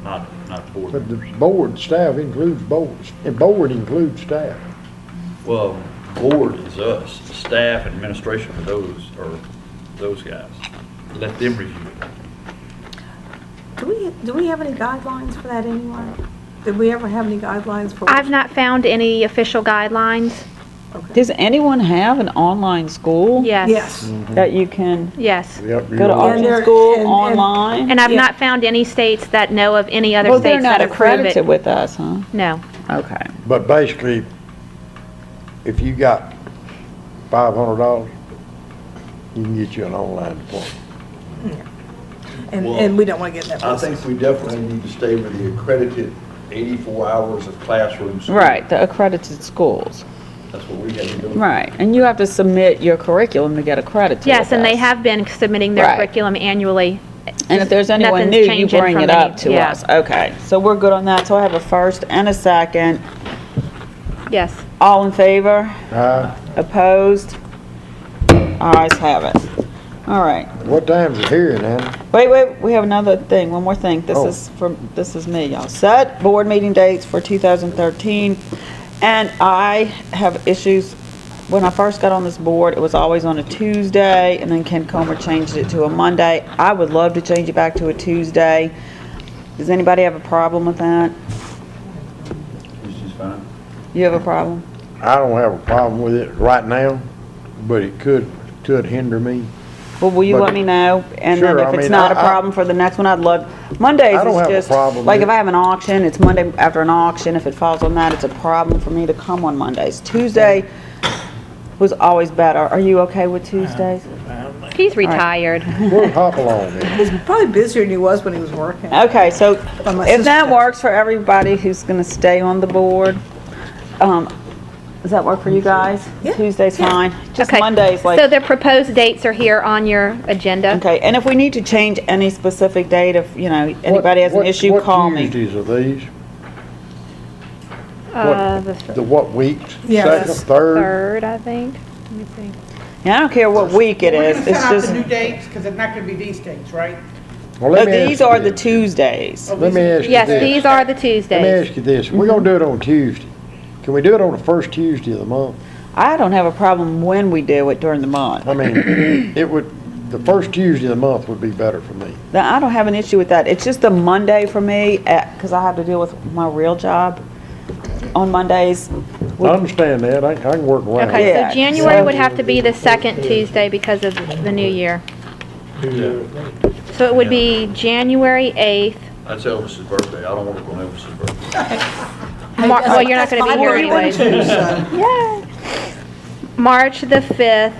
not board But the members. board, staff includes boards, and board includes staff. Well, board is us, staff, administration are those guys. Let them review it. Do we have any guidelines for that anyway? Did we ever have any guidelines for? I've not found any official guidelines. Does anyone have an online school? Yes. Yes. That you can Yes. Yep. go to you're right. auction there- school and- online? And I've Yeah. not found any states that know of any other Well, they're states not that approve accredited it. with us, huh? No. Okay. But basically, if you got $500, you can get you an online diploma. And we don't want to get in that I business. think we definitely need to stay with the accredited 84 hours of classroom. school. Right, the accredited schools. That's what we have to do. Right, and you have to submit your curriculum to get accredited Yes, with and they us. have been submitting their Right. curriculum annually. And if there's anyone Nothing's new, you changing bring from it any- up to yeah. us. Okay, so we're good on that. So I have a first and a second. Yes. All in favor? Opposed? Ayes have it. All right. What time's the hearing, Anna? Wait, we have another thing, one more thing. Oh. This is me, y'all. Set board meeting dates for 2013. And I have issues, when I first got on this board, it was always on a Tuesday, and then Ken Comer changed it to a Monday. I would love to change it back to a Tuesday. Does anybody have a problem with that? This is fine. You have a problem? I don't have a problem with it right now, but it could hinder me. Well, will you But- let me know? And then Sure, if I it's mean, not a I- problem for the next one, I'd love, Mondays I don't is have a just, problem like with if I have an auction, it's Monday after an auction. If it falls on that, it's a problem for me to come on Mondays. Tuesday was always better. Are you okay with Tuesdays? He's retired. We'll hop along then. He's probably busier than he was when he was working. Okay, so my if that sister- works for everybody who's gonna stay on the board, does that work for you guys? Yeah. Tuesday's fine. Just Okay. Mondays, So like, the proposed dates are here on your agenda. okay, and if we need to change any specific date, if, anybody has an What- issue, call me. What Tuesdays are these? The The what weeks? Yeah, Second, that's third? third, I think. Let me see. Yeah, I don't care what week it We're is, gonna it's send out just, the new dates, because it's not gonna be these dates, right? Well, let me ask these you are the this. Tuesdays. Let me ask you Yes, this. these are the Let me Tuesdays. ask you this. We're gonna do it on Tuesday. Can we do it on the first Tuesday of the month? I don't have a problem when we do it during the month. I mean, the first Tuesday of the month would be better for me. Now, I don't have an issue with that. It's just the Monday for me, because I have to deal with my real job on Mondays. I understand that. I can work around Okay, it. Yeah, so January so- would have to be the second Tuesday because of the new year. So it would be January 8th. That's Elvis's birthday. I don't want to go on Elvis's birthday. Well, you're not going to be here anyways. So, Yay. March the 5th,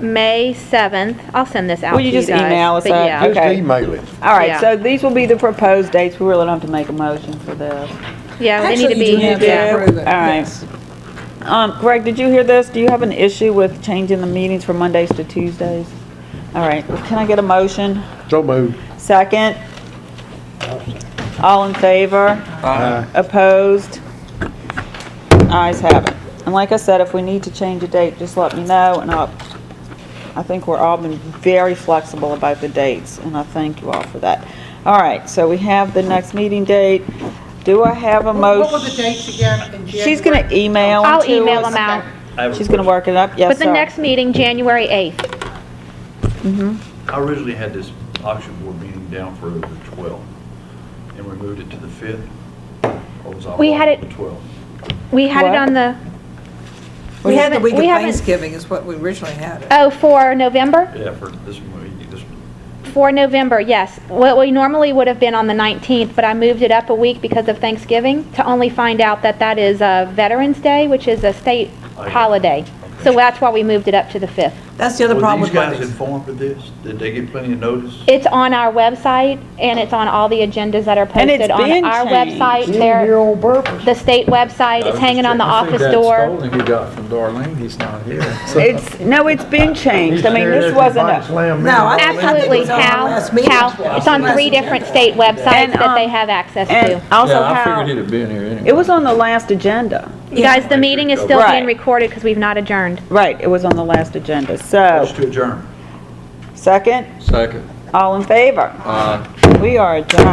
May 7th. I'll send this out Will to you you just guys. email us but that? yeah. Just Okay. email it. All right, Yeah. so these will be the proposed dates. We really don't have to make a motion for this. Yeah, they need to Actually, you be, do have to yeah. approve it. All right. Yes. Greg, did you hear this? Do you have an issue with changing the meetings from Mondays to Tuesdays? All right, can I get a motion? So moved. Second? All in favor? Opposed? Ayes have it. And like I said, if we need to change a date, just let me know, and I think we're all been very flexible about the dates, and I thank you all for that. All right, so we have the next meeting date. Do I have a motion? What were the dates again in January? She's gonna email them I'll to email us. them out. I have a She's going to question. work it up. Yes, But the sir. next meeting, January 8th. I originally had this auction board meeting down for the 12th, and we moved it to the 5th, or was I We wrong had with it- the 12th? We had it What? on the, We had the week of we haven't- Thanksgiving is what we originally had it. oh, for November? Yeah, for this meeting, For November, yes. Well, we normally would have been on the 19th, but I moved it up a week because of Thanksgiving to only find out that that is Veterans Day, which is a state Okay. holiday. So that's why we moved it up to the 5th. That's the other problem Were with these guys Mondays. informed of this? Did they get plenty of notice? It's on our website, and it's on all the agendas that are And it's posted on being our changed. website. In here There, on purpose. the state website, it's hanging on the I think office that door. scolding he got from Darlene, he's not here. It's been changed. I mean, this wasn't a, No, I think Absolutely, it's on our last meeting. Hal, it's on 3 different state websites And, that they um, have access to. and also Yeah, I how, figured he'd have been here anyway. it was on the last agenda. You guys, the meeting is still Right. being recorded because we've not adjourned. Right, it was on the last agenda. So, Motion to adjourn. second, Second. all in favor? We are adjourned.